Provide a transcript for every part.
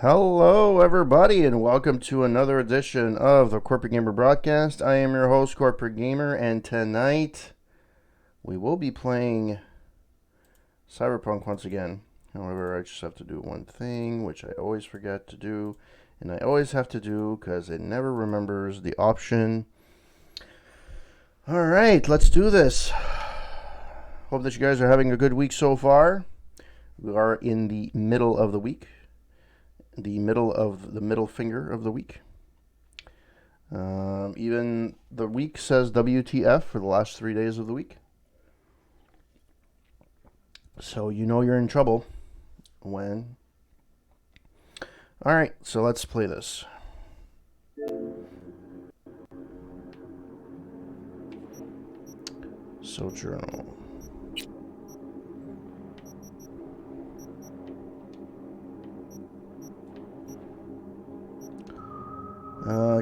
Hello, everybody, and welcome to another edition of the Corporate Gamer Broadcast. I am your host, Corporate Gamer, and tonight we will be playing Cyberpunk once again. However, I just have to do one thing, which I always forget to do, and I always have to do because it never remembers the option. Alright, let's do this. Hope that you guys are having a good week so far. We are in the middle of the week. The middle of the middle finger of the week. Even the week says WTF for the last 3 days of the week. So you know you're in trouble when... Alright, so let's play this. Sojournal.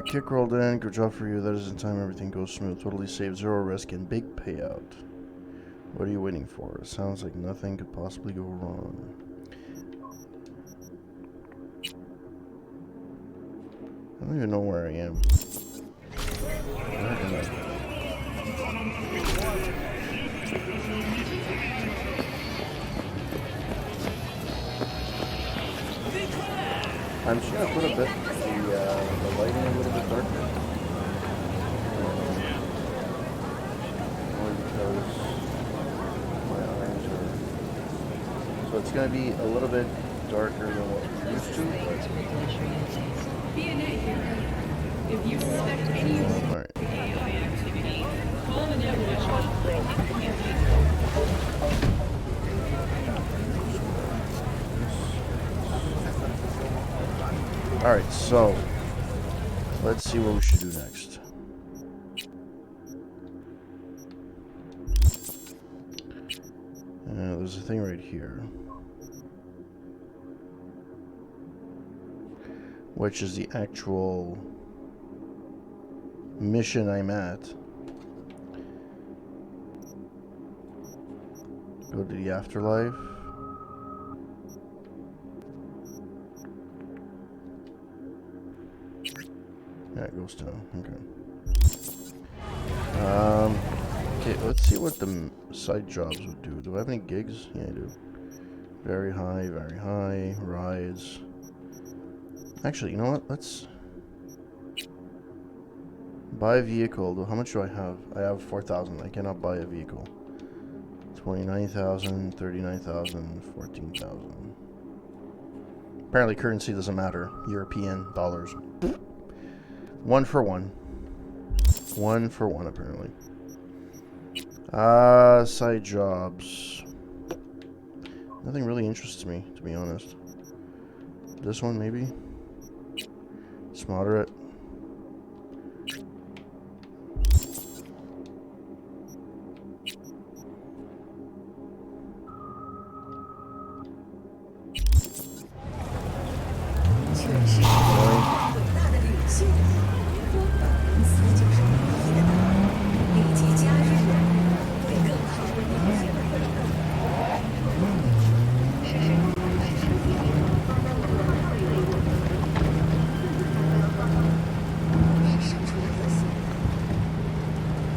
Kick rolled in. Good job for you. That is in time. Everything goes smooth. Totally safe. Zero risk and big payout. What are you waiting for? It sounds like nothing could possibly go wrong. I don't even know where I am. I'm just gonna put a bit the lighting a little bit darker. Only because my eyes are. So it's gonna be a little bit darker than what we're used to. Alright. Alright, so let's see what we should do next. There's a thing right here, which is the actual mission I'm at. Go to the afterlife. Yeah, it goes down. Okay. Okay, let's see what the side jobs would do. Do I have any gigs? Yeah, I do. Very high, rides. Actually, you know what? Let's buy a vehicle. How much do I have? I have 4,000. I cannot buy a vehicle. 29,000, 39,000, 14,000. Apparently currency doesn't matter. European dollars. 1 for 1. 1 for 1, apparently. Side jobs. Nothing really interests me, to be honest. This one, maybe? It's moderate.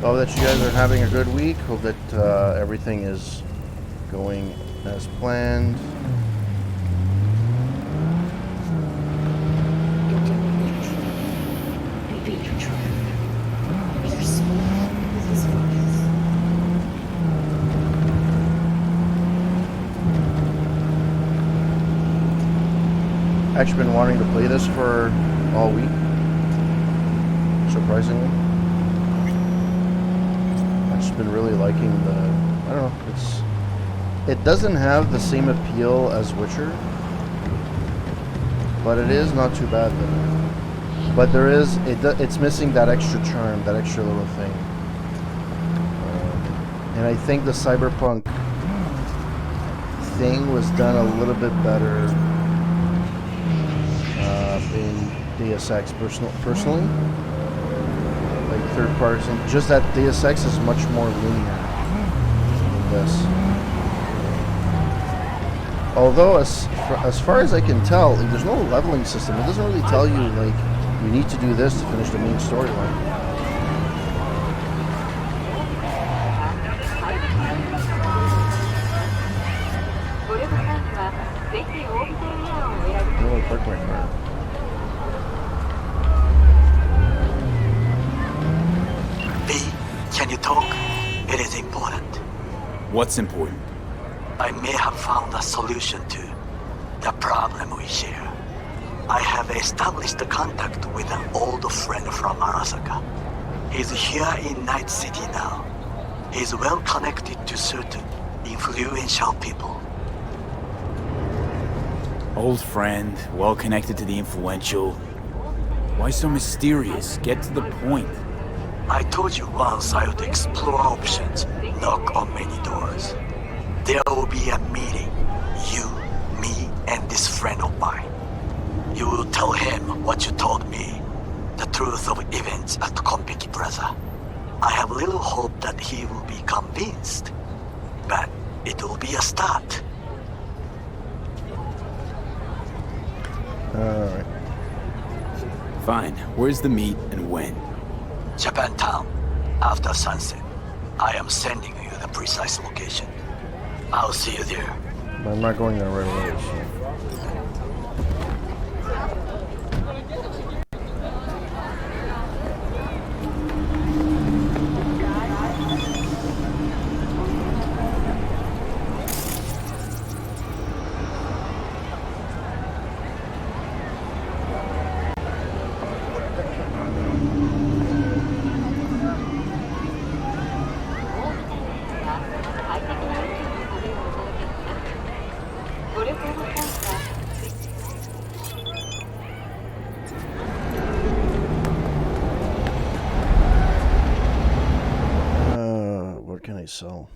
Hope that you guys are having a good week. Hope that everything is going as planned. Actually been wanting to play this for all week, surprisingly. I've just been really liking I don't know, it doesn't have the same appeal as Witcher, but it is not too bad though. But there is, it's missing that extra charm, that extra little thing. And I think the Cyberpunk thing was done a little bit better in Deus Ex personally. Like third person. Just that Deus Ex is much more linear than this. Although, as far as I can tell, there's no leveling system. It doesn't really tell you, like, you need to do this to finish the main storyline. Oh, I parked my car. B, can you talk? It is important. What's important? I may have found a solution to the problem we share. I have established a contact with an old friend from Arasaka. He's here in Night City now. He's well connected to certain influential people. Old friend, well connected to the influential. Why so mysterious? Get to the point. I told you once I would explore options, knock on many doors. There will be a meeting. You, me, and this friend of mine. You will tell him what you told me. The truth of events at Konpeki Plaza. I have little hope that he will be convinced. But it will be a start. Alright. Fine. Where's the meet and when? Japantown. After sunset. I am sending you the precise location. I'll see you there. I'm not going there right away, so. What can I sell?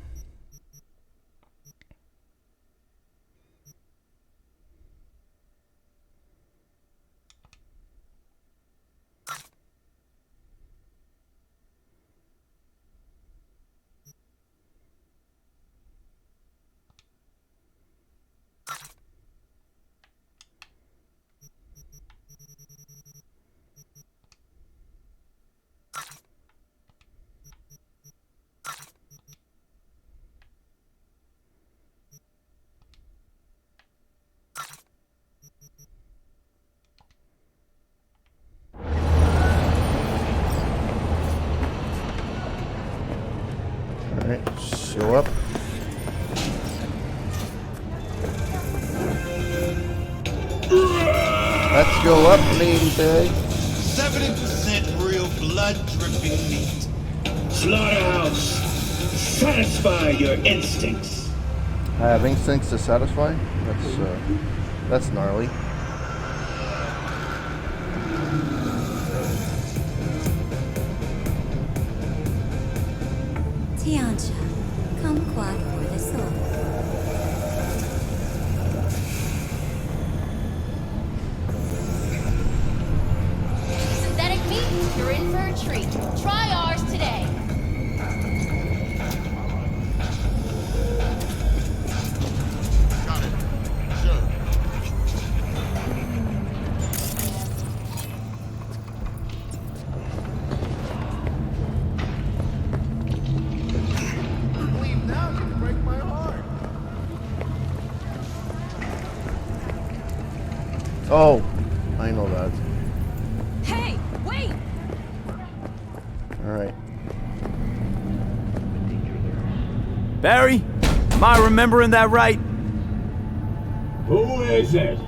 Alright, show up. Let's go up, ladybug. 70% real blood-dripping meat. Slaughterhouse, satisfy your instincts. I have instincts to satisfy? That's gnarly. Tiancha, kumquat for the soul. Synthetic meat, you're in for a treat. Try ours today. Got it. Sure. Leave now, you break my heart. Oh, I know that. Hey, wait! Alright. Barry? Am I remembering that right? Who is it?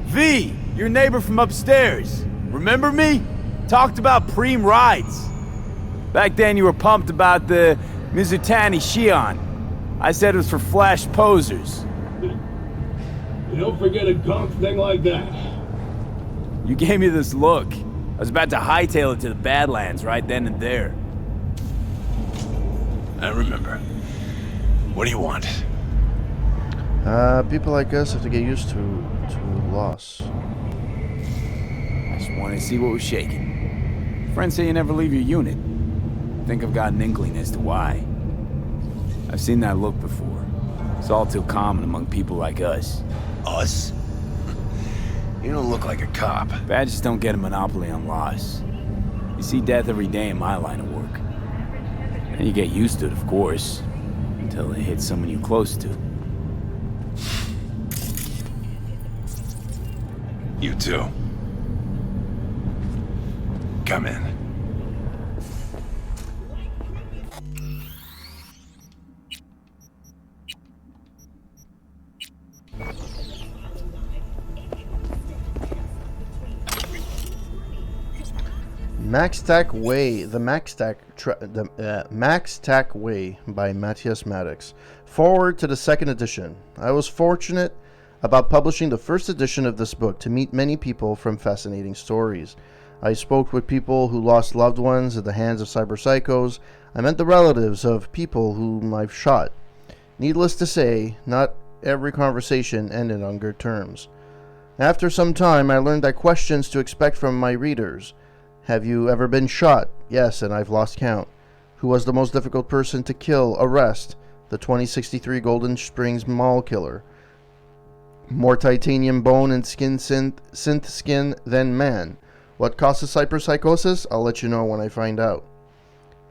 V, your neighbor from upstairs. Remember me? Talked about preem rides. Back then you were pumped about the Mizutani Shion. I said it was for flash posers. You don't forget a gunk thing like that. You gave me this look. I was about to hightail it to the Badlands right then and there. I remember. What do you want? People like us have to get used to loss. Just wanted to see what was shaking. Friends say you never leave your unit. Think I've got an inkling as to why. I've seen that look before. It's all too common among people like us. Us? You don't look like a cop. Badges don't get a monopoly on loss. You see death every day in my line of work. And you get used to it, of course, until it hits someone you're close to. You too. Come in. Max Tack Way, the Max Tack Way by Matthias Maddox. Forward to the second edition. I was fortunate about publishing the first edition of this book to meet many people from fascinating stories. I spoke with people who lost loved ones at the hands of cyberpsychos. I met the relatives of people whom I've shot. Needless to say, not every conversation ended on good terms. After some time, I learned that questions to expect from my readers. Have you ever been shot? Yes, and I've lost count. Who was the most difficult person to kill, arrest? The 2063 Golden Springs Mall killer. More titanium bone and synth skin than man. What causes cyberpsychosis? I'll let you know when I find out.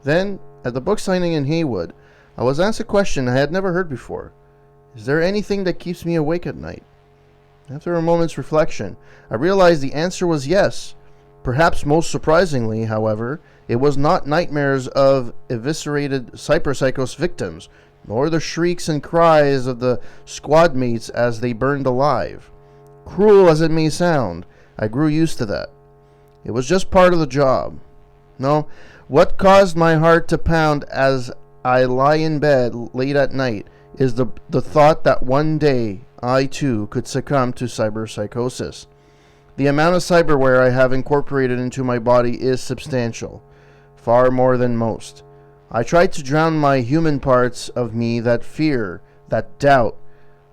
Then, at the book signing in Haywood, I was asked a question I had never heard before. Is there anything that keeps me awake at night? After a moment's reflection, I realized the answer was yes. Perhaps most surprisingly, however, it was not nightmares of eviscerated cyberpsychos victims, nor the shrieks and cries of the squad mates as they burned alive. Cruel as it may sound, I grew used to that. It was just part of the job. No, what caused my heart to pound as I lie in bed late at night is the thought that one day I too could succumb to cyberpsychosis. The amount of cyberware I have incorporated into my body is substantial, far more than most. I try to drown my human parts of me that fear, that doubt.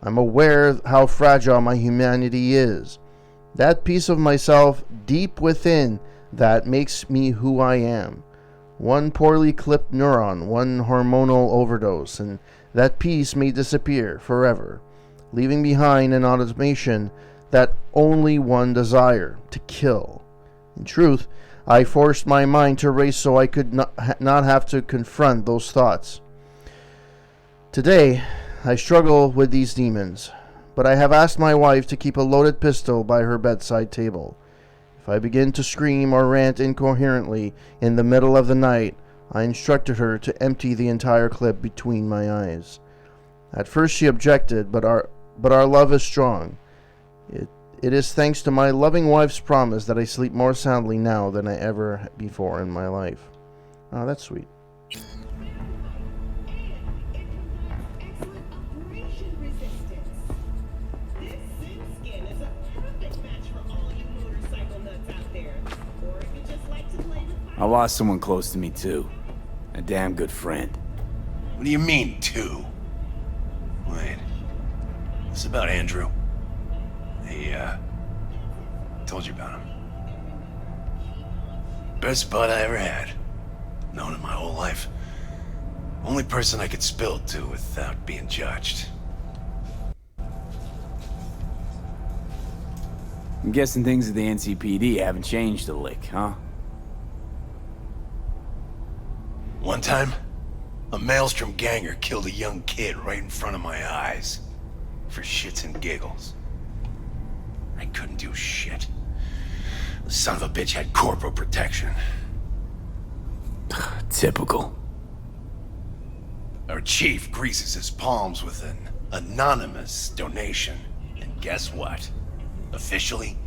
I'm aware how fragile my humanity is. That piece of myself deep within that makes me who I am. One poorly clipped neuron, one hormonal overdose, and that piece may disappear forever, leaving behind an automation that only one desire, to kill. In truth, I forced my mind to race so I could not have to confront those thoughts. Today, I struggle with these demons, but I have asked my wife to keep a loaded pistol by her bedside table. If I begin to scream or rant incoherently in the middle of the night, I instructed her to empty the entire clip between my eyes. At first she objected, but our love is strong. It is thanks to my loving wife's promise that I sleep more soundly now than I ever before in my life. Oh, that's sweet. I lost someone close to me too. A damn good friend. What do you mean, two? Wait. This is about Andrew. He, told you about him. Best bud I ever had. Known him my whole life. Only person I could spill to without being judged. I'm guessing things at the NCPD haven't changed a lick, huh? One time, a Maelstrom ganger killed a young kid right in front of my eyes. For shits and giggles. I couldn't do shit. The son of a bitch had corporal protection. Typical. Our chief greases his palms with an anonymous donation. And guess what? Officially,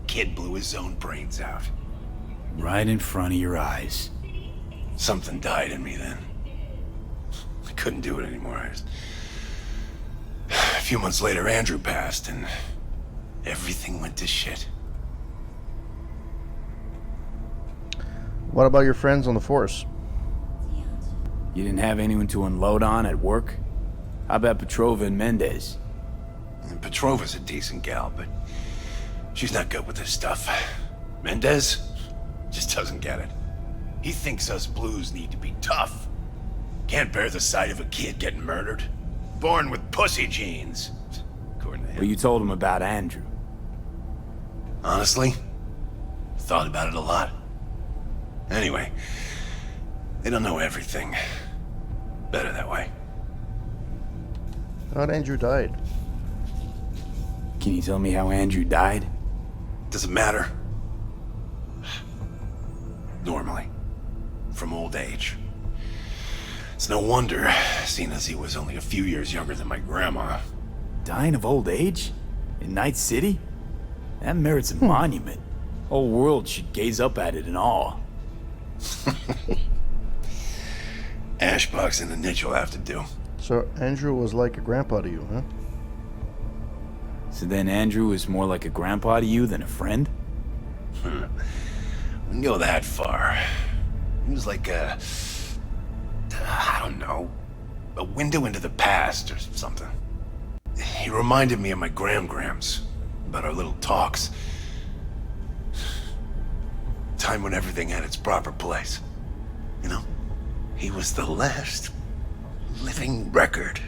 kid blew his own brains out. Right in front of your eyes. Something died in me then. I couldn't do it anymore. A few months later, Andrew passed, and everything went to shit. What about your friends on the force? You didn't have anyone to unload on at work? How about Petrova and Mendez? And Petrova's a decent gal, but she's not good with this stuff. Mendez just doesn't get it. He thinks us blues need to be tough. Can't bear the sight of a kid getting murdered. born with pussy genes. According to him. Well, you told him about Andrew. Honestly, thought about it a lot. Anyway, they don't know everything. Better that way. Thought Andrew died. Can you tell me how Andrew died? Doesn't matter. Normally. From old age. It's no wonder, seeing as he was only a few years younger than my grandma. Dying of old age? In Night City? That merits a monument. Whole world should gaze up at it in awe. Ashbox and the niche will have to do. So Andrew was like a grandpa to you, huh? So then Andrew was more like a grandpa to you than a friend? Wouldn't go that far. He was like I don't know, a window into the past or something. He reminded me of my grams, about our little talks. Time when everything had its proper place. You know, he was the last living record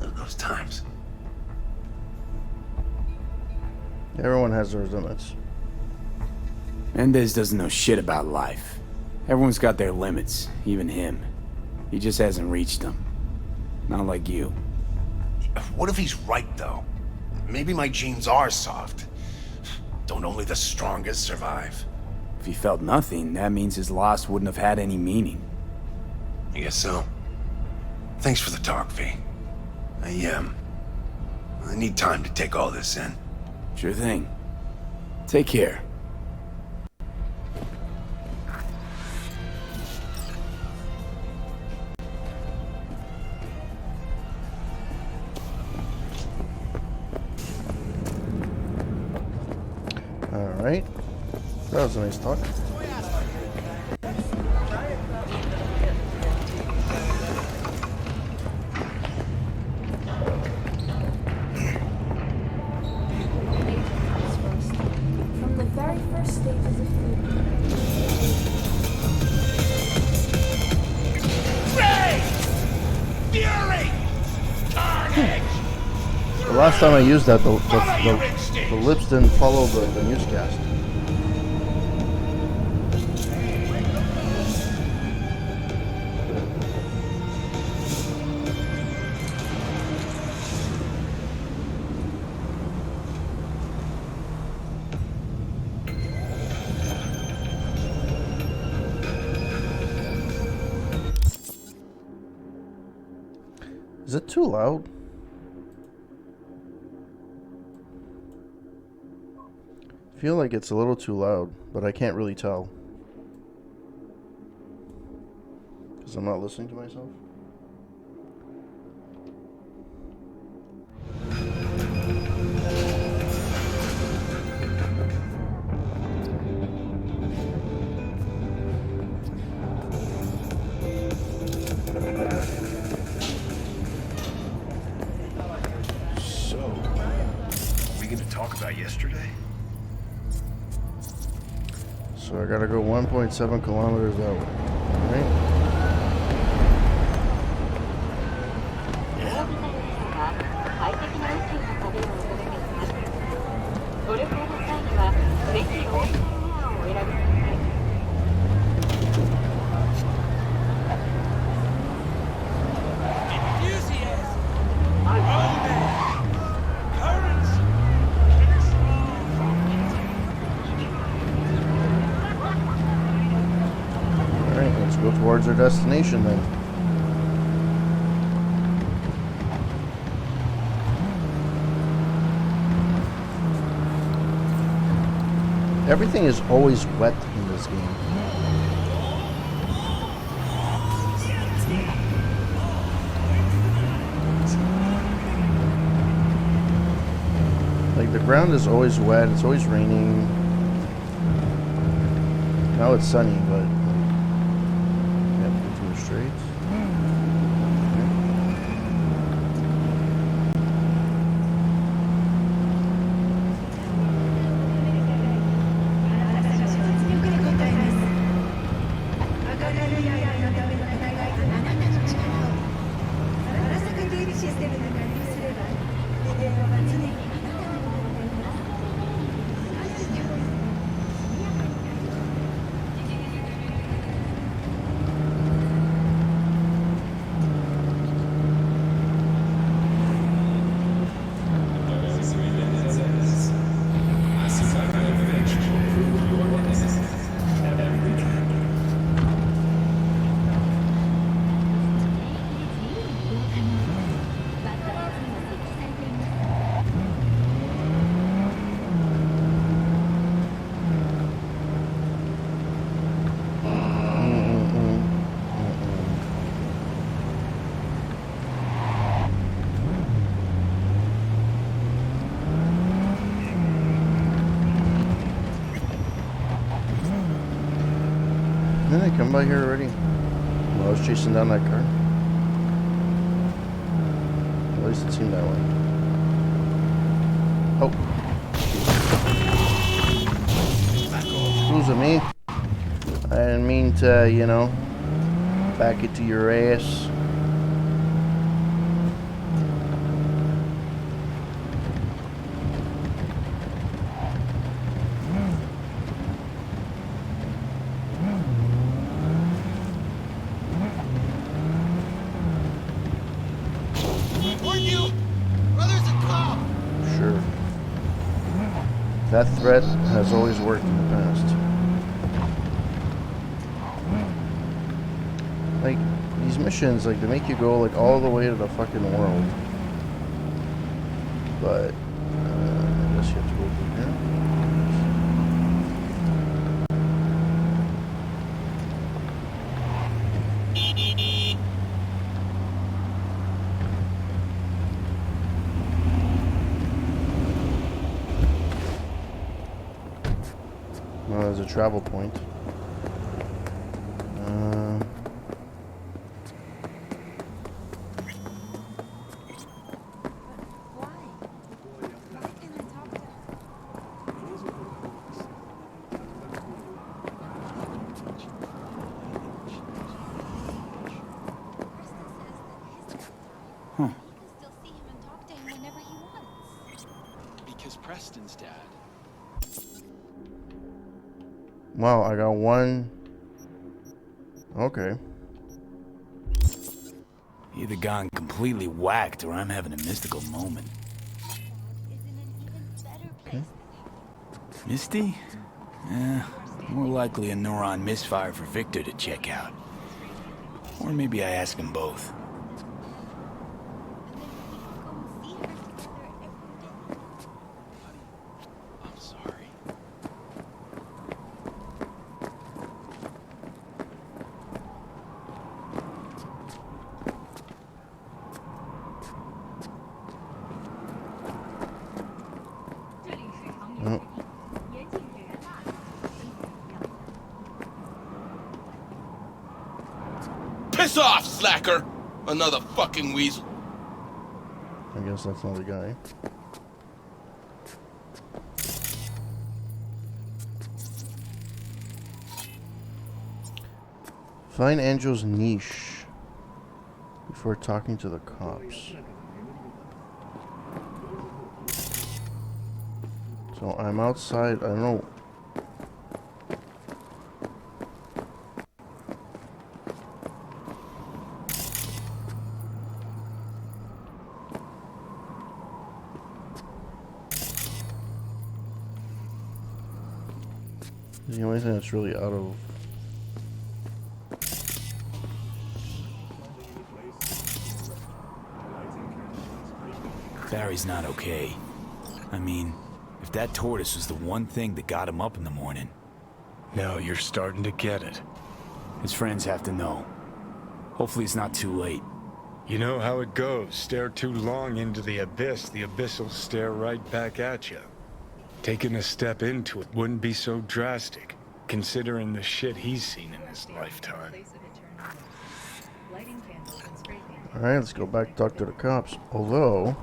of those times. Everyone has their limits. Mendez doesn't know shit about life. Everyone's got their limits, even him. He just hasn't reached them. Not like you. What if he's right, though? Maybe my genes are soft. Don't only the strongest survive? If he felt nothing, that means his loss wouldn't have had any meaning. I guess so. Thanks for the talk, V. I need time to take all this in. Sure thing. Take care. Alright. That was a nice talk. From the very first stages of food. Fury! Carnage! The last time I used that, the lips didn't follow the newscast. Is it too loud? I feel like it's a little too loud, but I can't really tell. Because I'm not listening to myself. So, what are we gonna talk about yesterday? So I gotta go 1.7 kilometers that way, right? Alright, let's go towards our destination then. Everything is always wet in this game. Like the ground is always wet, it's always raining. Now it's sunny, but yeah, between the streets. come by here already? Well, I was chasing down that car. At least it seemed that way. Oh. Excuse me. I didn't mean to, you know, back it to your ass. Sure. That threat has always worked in the past. Like, these missions, like, they make you go, like, all the way to the fucking world. But, I guess you have to go through here. Well, there's a travel point. Because Preston's dad. Wow, I got one. Okay. Either gone completely whacked or I'm having a mystical moment. Okay. Misty? Eh, more likely a neuron misfire for Victor to check out. Or maybe I ask them both. I'm sorry. Oh. Piss off, slacker! Another fucking weasel. I guess that's not the guy. Find Angel's niche before talking to the cops. So I'm outside. I don't know. The only thing that's really out of Barry's not okay. I mean, if that tortoise was the one thing that got him up in the morning. Now you're starting to get it. His friends have to know. Hopefully it's not too late. You know how it goes. Stare too long into the abyss will stare right back at you. Taking a step into it wouldn't be so drastic, considering the shit he's seen in his lifetime. Alright, let's go back and talk to the cops. Although,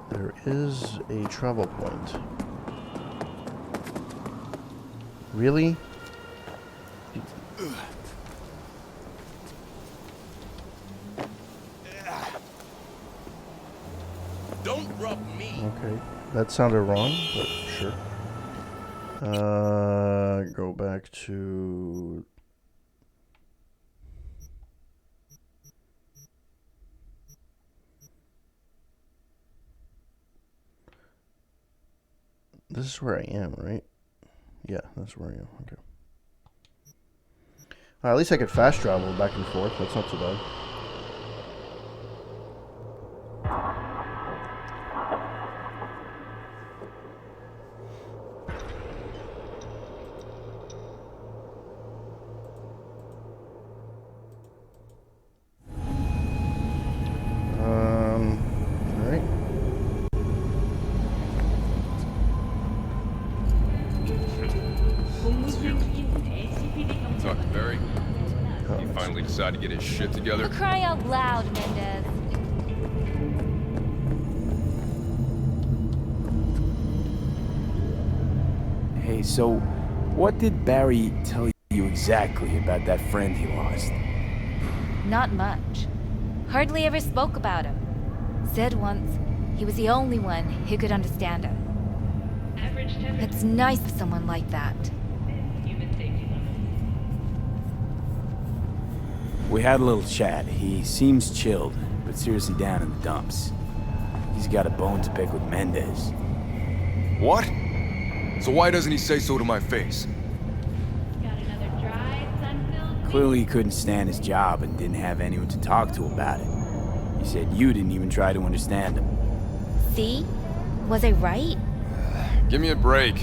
there is a travel point. Really? Don't rub me. Okay, that sounded wrong, but sure. Go back to... This is where I am, right? Yeah, that's where I am. Okay. At least I could fast travel back and forth. That's not too bad. Alright. to get his shit together? For crying out loud, Mendez. Hey, so what did Barry tell you exactly about that friend he lost? Not much. Hardly ever spoke about him. Said once he was the only one who could understand him. It's nice of someone like that. We had a little chat. He seems chilled, but seriously down in the dumps. He's got a bone to pick with Mendez. What? So why doesn't he say so to my face? Clearly he couldn't stand his job and didn't have anyone to talk to about it. He said you didn't even try to understand him. See? Was I right? Give me a break.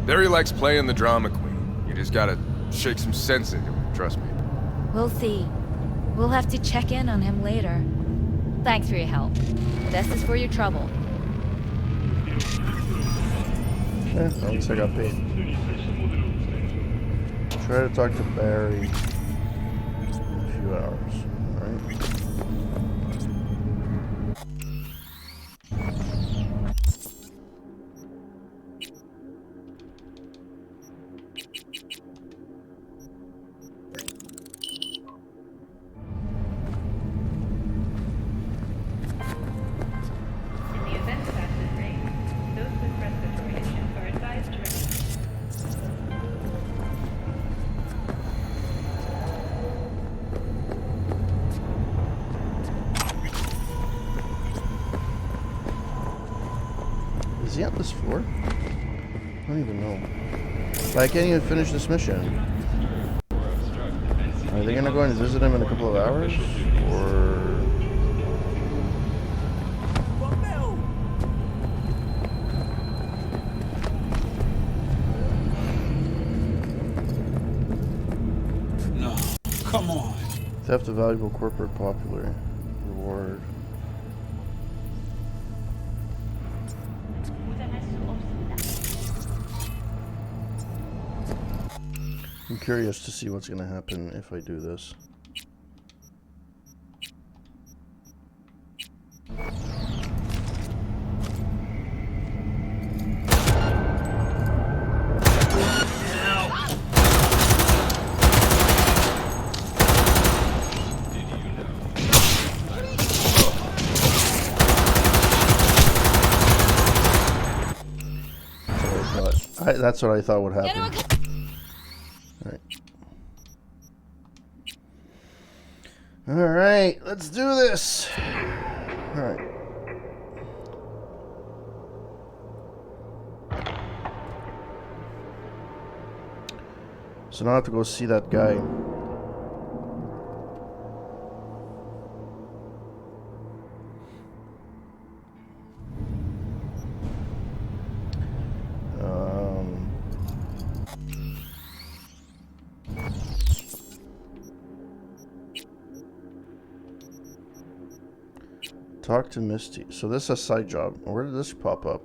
Barry likes playing the drama queen. You just gotta shake some sense into him, trust me. We'll see. We'll have to check in on him later. Thanks for your help. This is for your trouble. Yeah, at least I got paid. Try to talk to Barry in a few hours. Alright. Is he on this floor? I don't even know. But I can't even finish this mission. Are they gonna go and visit him in a couple of hours? Or... No, come on. Theft of valuable corporate popular reward. I'm curious to see what's going to happen if I do this. That's what I thought would happen. Alright. Alright, let's do this. Alright. So now I have to go see that guy. Talk to Misty. So this is a side job. Where did this pop up?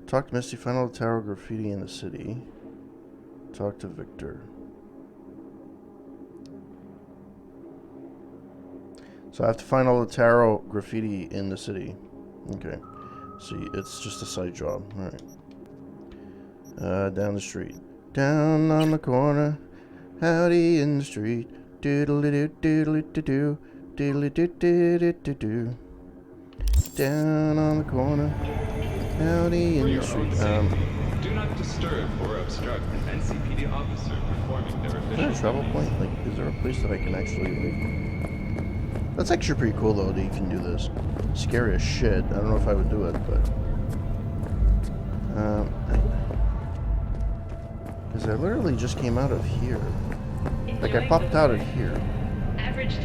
Talk to Misty. Find all the tarot graffiti in the city. Talk to Victor. So I have to find all the tarot graffiti in the city. Okay. See, it's just a side job. Alright. Down the street. Down on the corner. Howdy in the street. Doodle-doo, doodle-doo-doo. Doodle-doo-doo-doo-doo. Down on the corner. Howdy in the street. Do not disturb or obstruct an NCPD officer performing their official. Is there a travel point? Like, is there a place that I can actually, like... That's actually pretty cool, though, that you can do this. Scary as shit. I don't know if I would do it, but... Because I literally just came out of here. Like, I popped out of here. Average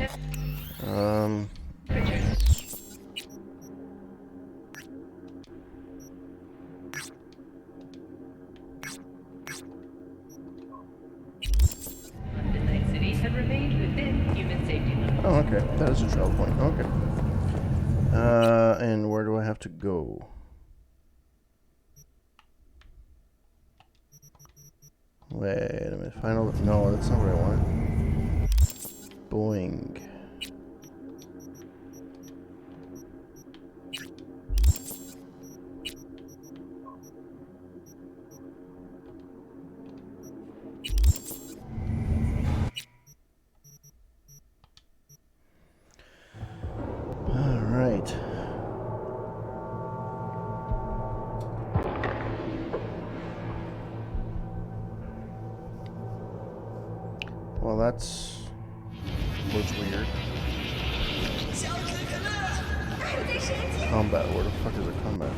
Oh, okay. That is a travel point. Okay. And where do I have to go? Wait a minute. Final... No, that's not what I want. Boing. All right. Well, that's looks weird. Combat. Where the fuck is the combat?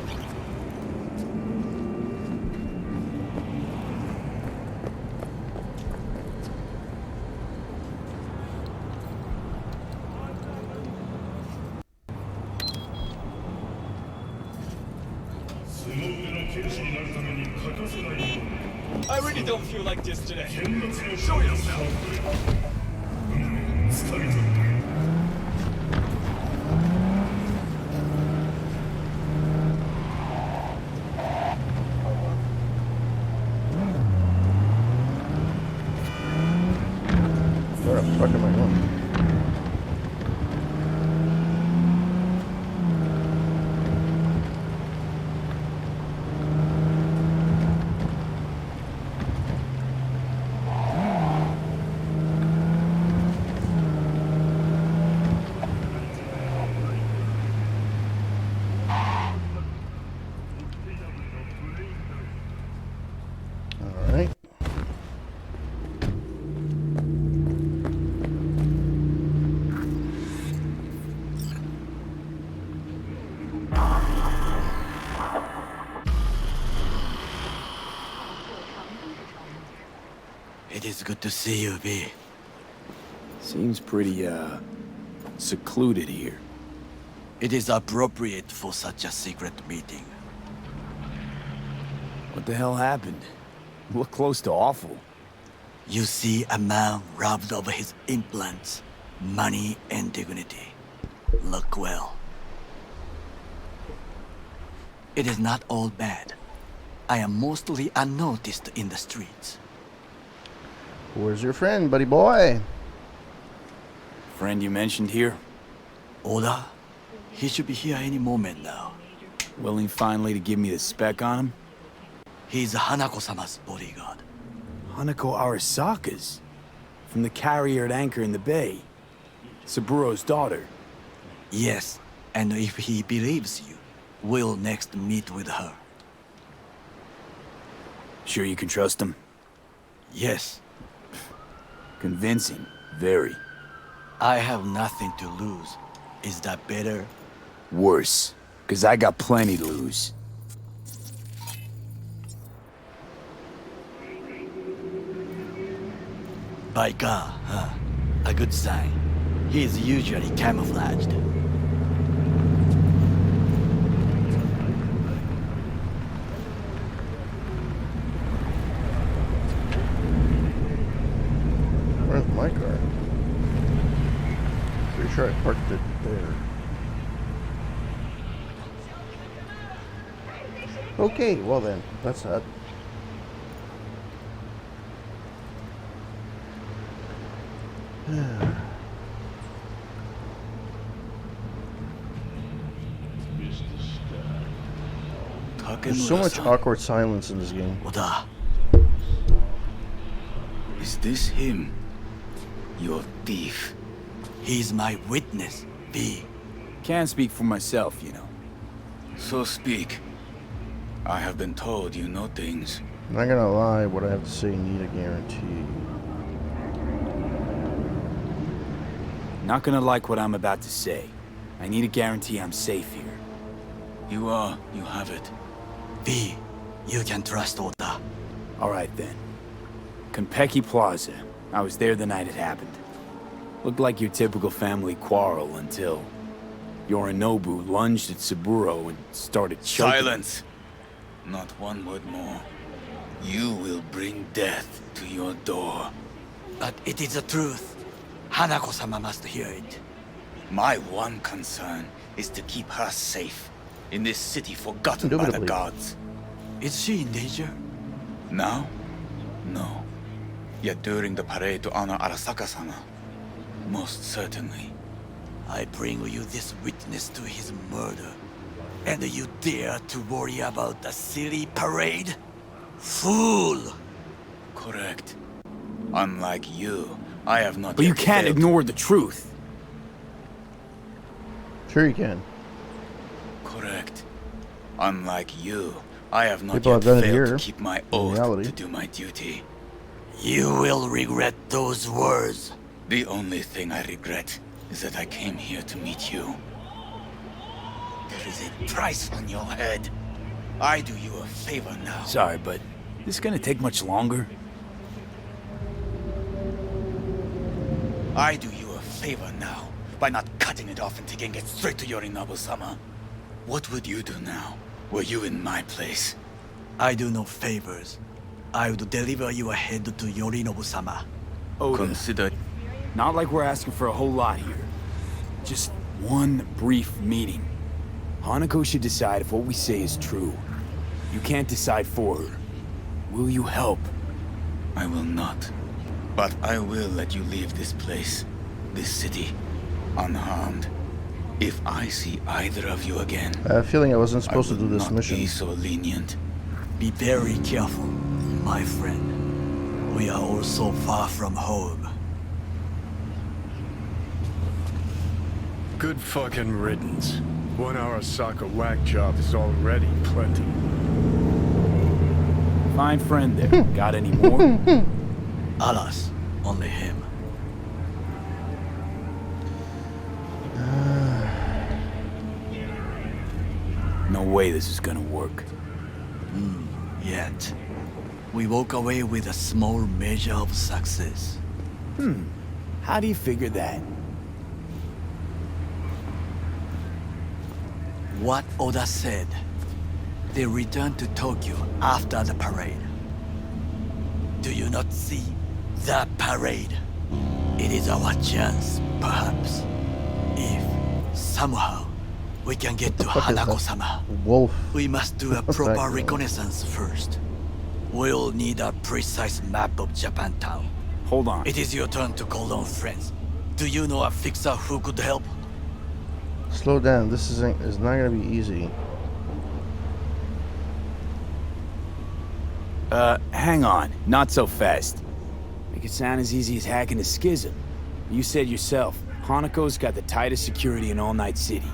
I really don't feel like this today. Show yourself. Where the fuck am I going? All right. It is good to see you, V. Seems pretty, secluded here. It is appropriate for such a secret meeting. What the hell happened? Look close to awful. You see a man robbed of his implants, money and dignity. Look well. It is not all bad. I am mostly unnoticed in the streets. Where's your friend, buddy boy? Friend you mentioned here? Oda? He should be here any moment now. Willing finally to give me the spec on him? He's Hanako-sama's bodyguard. Hanako Arasaka's? From the carrier at anchor in the bay. Saburo's daughter. Yes, and if he believes you, we'll next meet with her. Sure you can trust him? Yes. Convincing. Very. I have nothing to lose. Is that better? Worse. 'Cause I got plenty to lose. By God, huh? A good sign. He is usually camouflaged. Where's my car? Pretty sure I parked it there. Okay, well then, that's that. There's so much awkward silence in this game. Oda. Is this him? Your thief. He's my witness, V. Can't speak for myself, you know. So speak. I have been told you know things. Not gonna lie, what I have to say need a guarantee. Not gonna like what I'm about to say. I need a guarantee I'm safe here. You are. You have it. V, you can trust Oda. All right then. Konpeki Plaza. I was there the night it happened. Looked like your typical family quarrel until Yorinobu lunged at Saburo and started choking. Silence! Not one word more. You will bring death to your door. But it is the truth. Hanako-sama must hear it. My one concern is to keep her safe in this city forgotten by the gods. Is she in danger? Now? No. Yet during the parade to honor Arasaka-sama, Most certainly. I bring you this witness to his murder, and you dare to worry about the silly parade? Fool! Correct. Unlike you, I have not But you yet can't failed. ignore the truth. Sure you can. Correct. Unlike you, I have not People yet have done it failed here, to keep my in oath reality. to do my duty. You will regret those words. The only thing I regret is that I came here to meet you. There is a price on your head. I do you a favor now. Sorry, but this gonna take much longer? I do you a favor now by not cutting it off and taking it straight to Yorinobu-sama. What would you do now, were you in my place? I do no favors. I would deliver you ahead to Yorinobu-sama. Oda, Consider... not like we're asking for a whole lot here. Just one brief meeting. Hanako should decide if what we say is true. You can't decide for her. Will you help? I will not. But I will let you leave this place, this city, unharmed. If I see either of you again, I have a feeling I wasn't supposed to do this not mission. be so lenient. Be very careful, my friend. We are all so far from home. Good fucking riddance. 1 Arasaka whack job is already plenty. Fine friend there. Got any more? Alas, only him. No way this is gonna work. Yet, we walk away with a small measure of success. How do you figure that? What Oda said. They return to Tokyo after the parade. Do you not see the parade? It is our chance, perhaps. If, somehow, we can get to fuck is that? Hanako-sama. Wolf. We must do a What's that proper called? reconnaissance first. We'll need a precise map of Japantown. Hold on. It is your turn to call on friends. Do you know a fixer who could help? Slow down. This is not gonna be easy. Hang on. Not so fast. Make it sound as easy as hacking a schism. You said yourself, Hanako's got the tightest security in all Night City.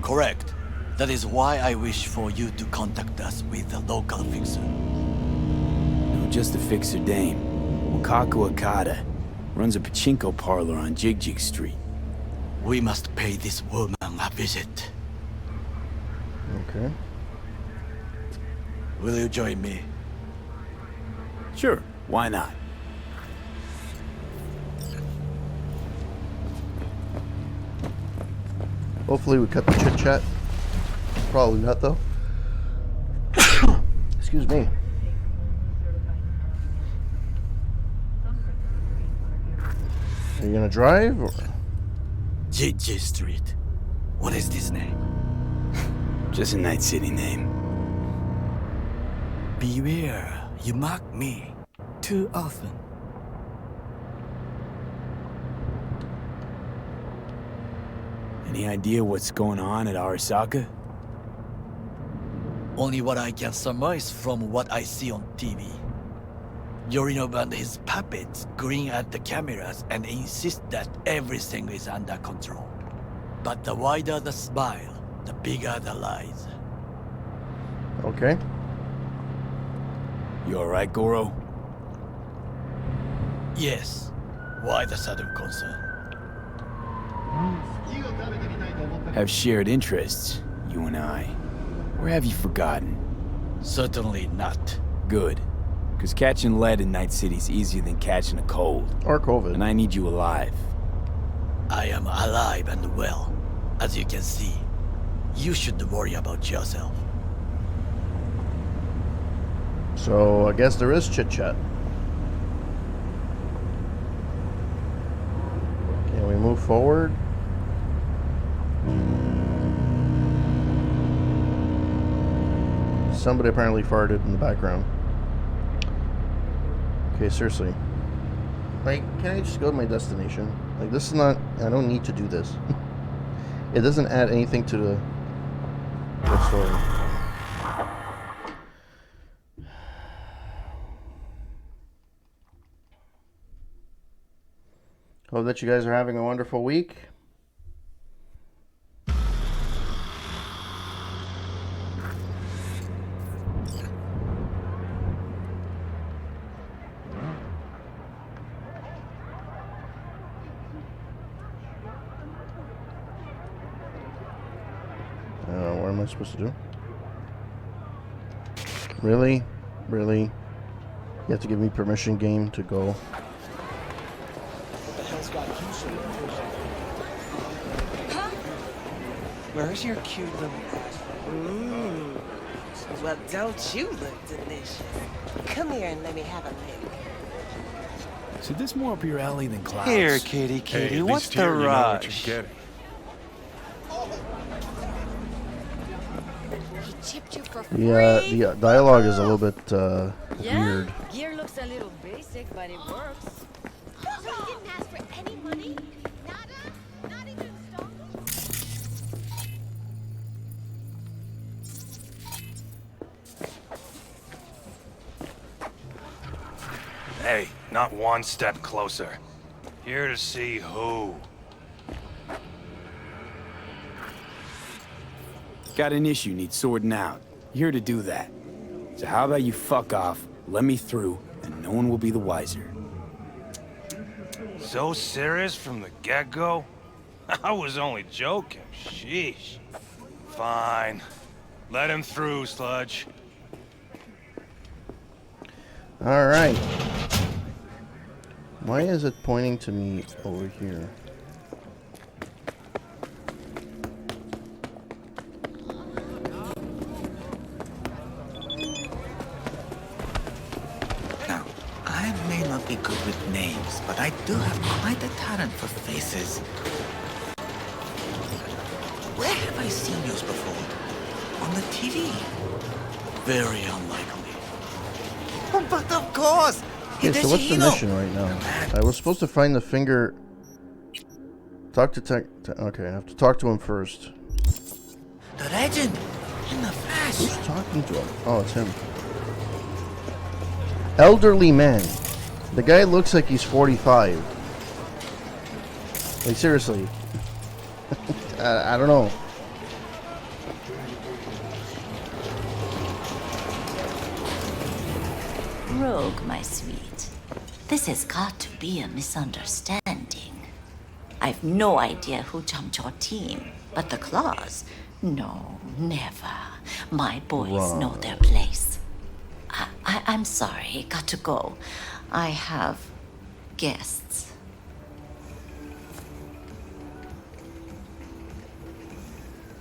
Correct. That is why I wish for you to contact us with the local fixer. No, just a fixer dame. Wakaku Akata. Runs a pachinko parlor on Jig Street. We must pay this woman a visit. Okay. Will you join me? Sure, why not? Hopefully we cut the chit chat. Probably not though. Excuse me. Are you gonna drive or? Jig Street. What is this name? Just a Night City name. Beware, you mock me too often. Any idea what's going on at Arasaka? Only what I can surmise from what I see on TV. Yorinobu and his puppets grin at the cameras and insist that everything is under control. But the wider the smile, the bigger the lies. Okay. You alright, Goro? Yes. Why the sudden concern? Have shared interests, you and I. Or have you forgotten? Certainly not. Good. Because catching lead in Night City's easier than catching a cold. Or COVID. And I need you alive. I am alive and well. As you can see, you should worry about yourself. So I guess there is chit chat. Can we move forward? Somebody apparently farted in the background. Okay, seriously. Like, can I just go to my destination? Like, this is not... I don't need to do this. It doesn't add anything to the story. Hope that you guys are having a wonderful week. What am I supposed to do? Really? Really? You have to give me permission, game, to go. What the hell's got you so Where's your cute little... Well, don't you look delicious? Come here and let me have a lick. So this more up your alley than clouds? Here, kitty, Hey, at what's least the here you know what rush? you're getting. The dialogue is a little bit weird. Gear looks a little basic, but it works. So you didn't ask for any money? Nada? Not even stock? Hey, not one step closer. Here to see who. Got an issue needs sorting out. Here to do that. So how about you fuck off, let me through, and no one will be the wiser. So serious from the get-go? I was only joking. Sheesh. Fine. Let him through, Sludge. Alright. Why is it pointing to me over here? Now, I may not be good with names, but I do have quite a talent for faces. Where have I seen yours before? On the TV? Very unlikely. But of course! Okay, so what's the mission right now? I was supposed to find the finger... Talk to Tech... Okay, I have to talk to him first. The legend! In the flesh! Who's talking to him? Oh, it's him. Elderly man. The guy looks like he's 45. Like, seriously. I don't know. Rogue, my sweet. This has got to be a misunderstanding. I've no idea who jumped your team, but the claws? No, never. My boys know their place. I'm sorry, got to go. I have guests.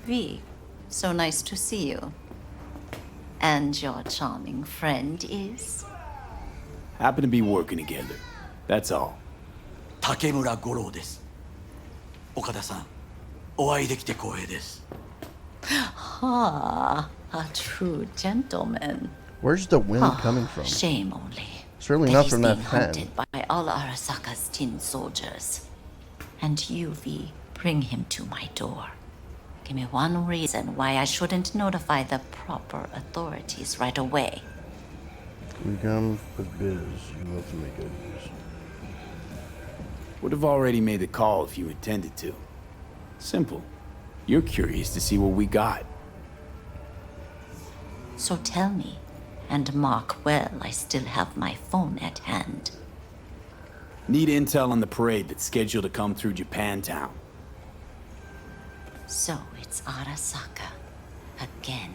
V, so nice to see you. And your charming friend is? Happen to be working together. That's all. 竹村五郎です。岡田さん、お会いできて光栄です。 Ah, a true gentleman. Where's the wind coming from? Shame only. Certainly that not he's from that being fan. hunted by all Arasaka's tin soldiers. And you, V, bring him to my door. Give me one reason why I shouldn't notify the proper authorities right away. We come with biz. You love to make good news. Would have already made the call if you intended to. Simple. You're curious to see what we got. So tell me, and mark well I still have my phone at hand. Need intel on the parade that's scheduled to come through Japantown. So it's Arasaka. Again.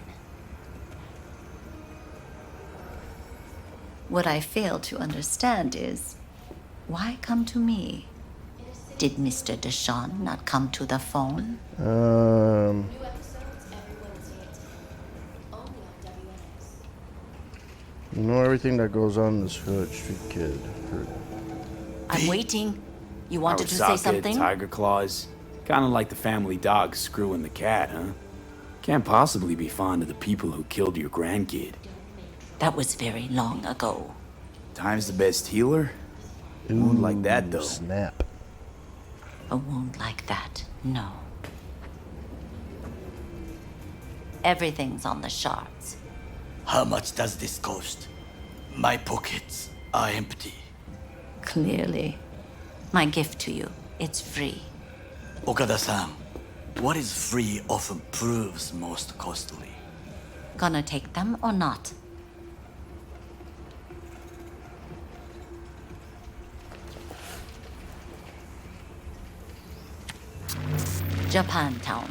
What I fail to understand is, why come to me? Did Mr. Deshawn not come to the phone? You know everything that goes on in this Hood Street Kid. I'm waiting. You wanted to say Arasaka, something? Tiger claws. Kinda like the family dog screwing the cat, huh? Can't possibly be fond of the people who killed your grandkid. That was very long ago. Time's the best healer? Wound like that, though. Snap. A wound like that, no. Everything's on the shards. How much does this cost? My pockets are empty. Clearly. My gift to you, it's free. Okada-san, what is free often proves most costly. Gonna take them or not? Japantown.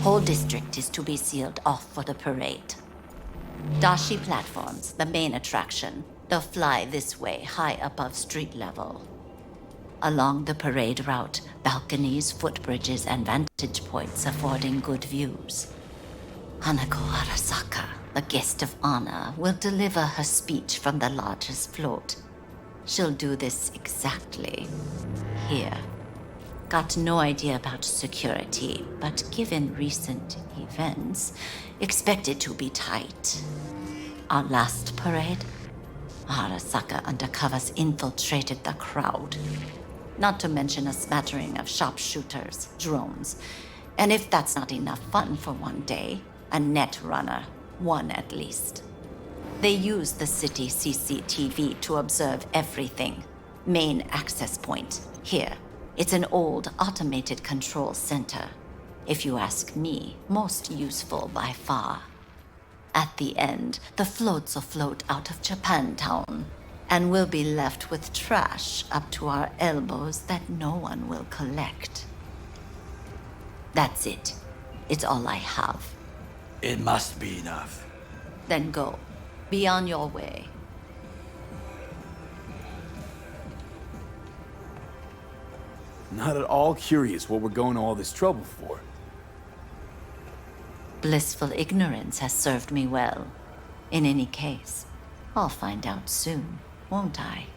Whole district is to be sealed off for the parade. Dashi platforms, the main attraction. They'll fly this way, high above street level. Along the parade route, balconies, footbridges, and vantage points affording good views. Hanako Arasaka, the guest of honor, will deliver her speech from the largest float. She'll do this exactly here. Got no idea about security, but given recent events, expect it to be tight. Our last parade, Arasaka undercovers infiltrated the crowd. Not to mention a smattering of sharpshooters, drones, and if that's not enough fun for one day, a net runner, one at least. They use the city CCTV to observe everything. Main access point, here. It's an old automated control center. If you ask me, most useful by far. At the end, the floats will float out of Japantown, and we'll be left with trash up to our elbows that no one will collect. That's it. It's all I have. It must be enough. Then go. Be on your way. Not at all curious what we're going to all this trouble for. Blissful ignorance has served me well. In any case, I'll find out soon, won't I?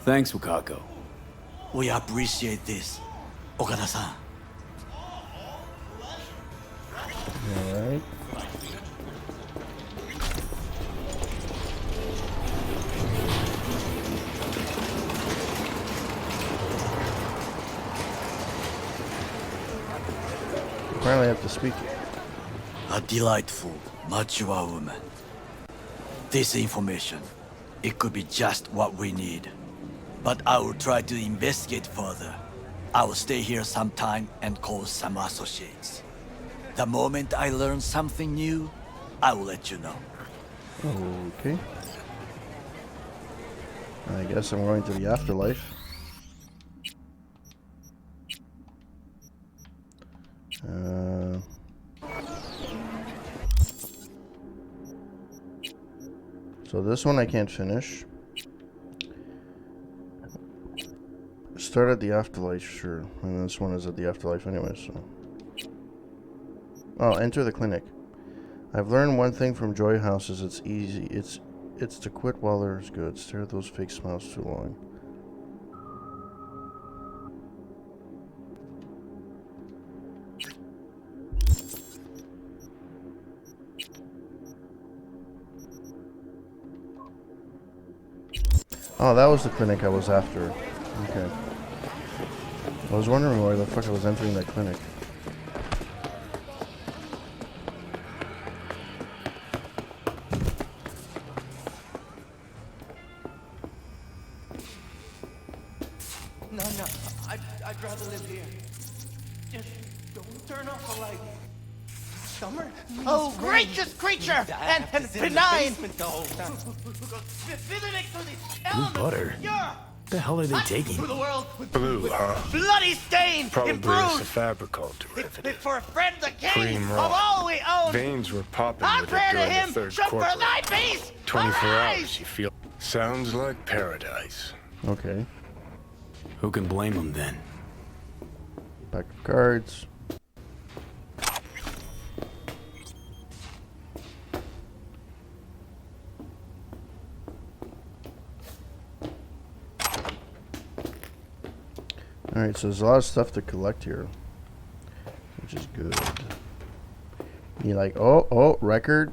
Thanks, Wakako. We appreciate this, Okada-san. Alright. Apparently I have to speak it. A delightful, mature woman. This information, it could be just what we need. But I will try to investigate further. I will stay here some time and call some associates. The moment I learn something new, I will let you know. Okay. I guess I'm going to the afterlife. So this one I can't finish. Start at the afterlife, sure. And this one is at the afterlife anyway, so. Oh, enter the clinic. I've learned one thing from Joy Houses. It's easy. It's to quit while there's good. Stare at those fake smiles too long. Oh, that was the clinic I was after. Okay. I was wondering why the fuck I was entering that clinic. No, I'd rather live here. Just don't turn off the light. Summer? Oh, gracious creature! And benign! Blue butter? What the hell are they taking? For the world, Blue, huh? bloody stain! Probably it a bruised! Fabricol derivative. For a friend the king Cream of raw. all we own! Veins were popping I with pray it to during him, the third should for corporate. thy peace! 24 arise! hours, you feel. Sounds like paradise. Okay. Who can blame them then? Pack of cards. Alright, so there's a lot of stuff to collect here, which is good. You like, oh, record.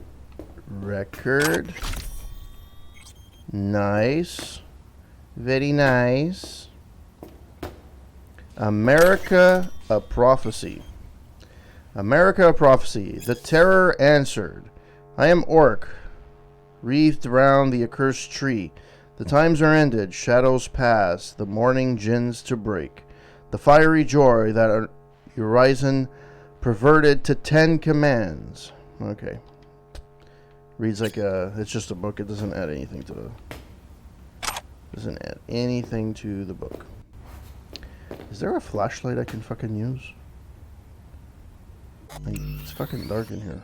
Nice. Very nice. America, a prophecy. America, a prophecy. The terror answered. I am Orc, wreathed round the accursed tree. The times are ended, shadows pass, the morning gins to break. The fiery joy that horizon perverted to 10 commands. Okay. Reads like it's just a book. It doesn't add anything to the... Doesn't add anything to the book. Is there a flashlight I can fucking use? Like, it's fucking dark in here.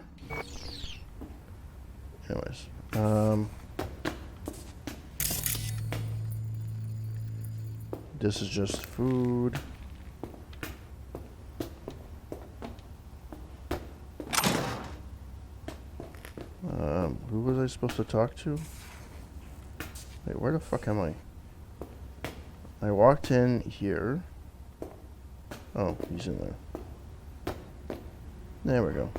Anyways. This is just food. Who was I supposed to talk to? Wait, where the fuck am I? I walked in here. Oh, he's in there. There we go.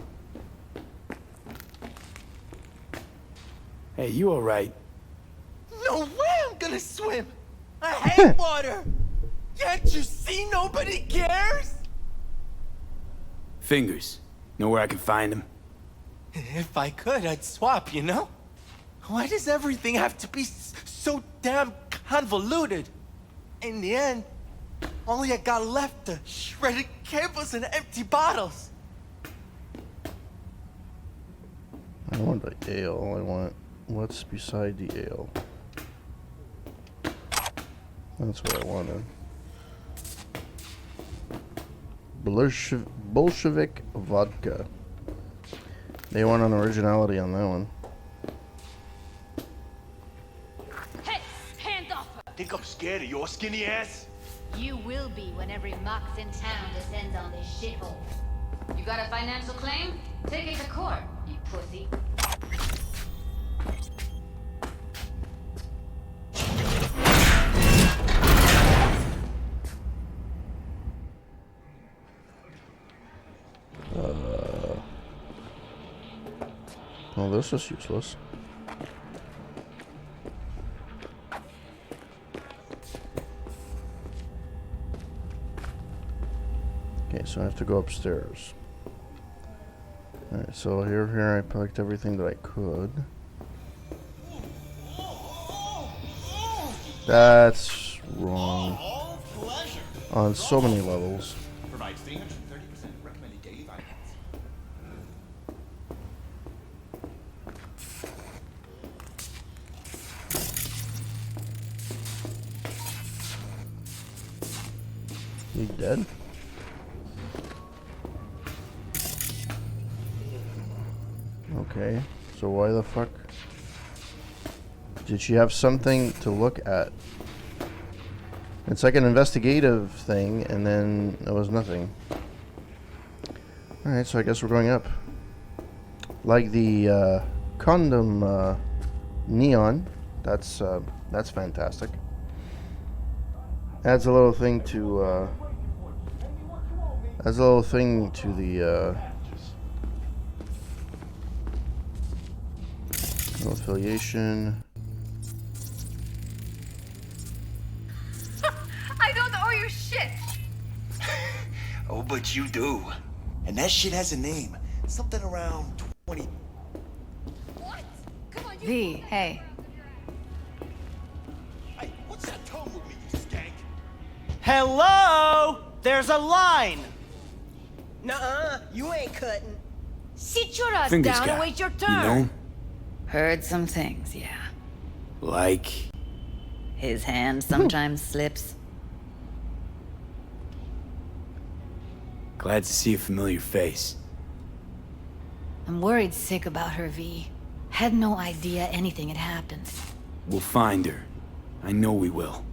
Hey, you alright? No way I'm gonna swim! I hate water! Can't you see nobody cares? Fingers. Know where I can find them? If I could, I'd swap, you know? Why does everything have to be so damn convoluted? In the end, all I got left are shredded cables and empty bottles. I want the ale. I want... What's beside the ale? That's what I wanted. Bolshevik vodka. They want an originality on that one. Hey, hands off her! Think I'm scared of your skinny ass? You will be when every mox in town descends on this shithole. You got a financial claim? Take it to court, you pussy. Well, this is useless. Okay, so I have to go upstairs. Alright, so here I picked everything that I could. That's wrong. On so many levels. Provides 330% recommended daily vitamins. You dead? Okay, so why the fuck did she have something to look at? It's like an investigative thing, and then there was nothing. Alright, so I guess we're going up. Like the condom neon. That's fantastic. Adds a little thing to the no affiliation. I don't owe you shit! Oh, but you do. And that shit has a name. Something around 20. What? Come on, you... V, hey. Hey, what's that tone with me, you skank? Hello? There's a line! Nuh-uh, you ain't cutting. Sit your ass Fingers down guy, and wait your turn. You know? Heard some things, yeah. Like... His hand sometimes slips. Glad to see a familiar face. I'm worried sick about her, V. Had no idea anything had happened. We'll find her. I know we will.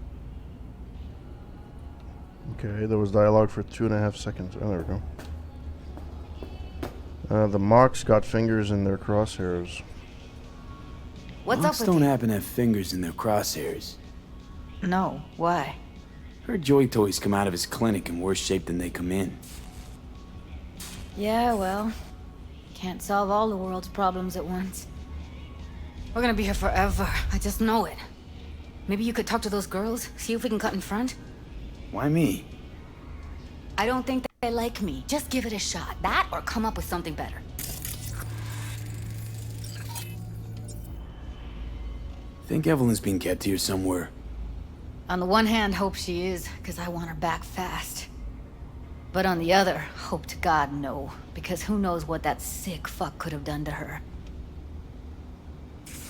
Okay, there was dialogue for 2.5 seconds. Oh, there we go. The Mox got fingers in their crosshairs. What's Mox up with don't you? happen to have fingers in their crosshairs. No, why? Heard Joy Toys come out of his clinic in worse shape than they come in. Yeah, well, can't solve all the world's problems at once. We're gonna be here forever. I just know it. Maybe you could talk to those girls, see if we can cut in front? Why me? I don't think they like me. Just give it a shot. That or come up with something better. Think Evelyn's been kept here somewhere. On the one hand, hope she is, because I want her back fast. But on the other, hope to God no, because who knows what that sick fuck could have done to her.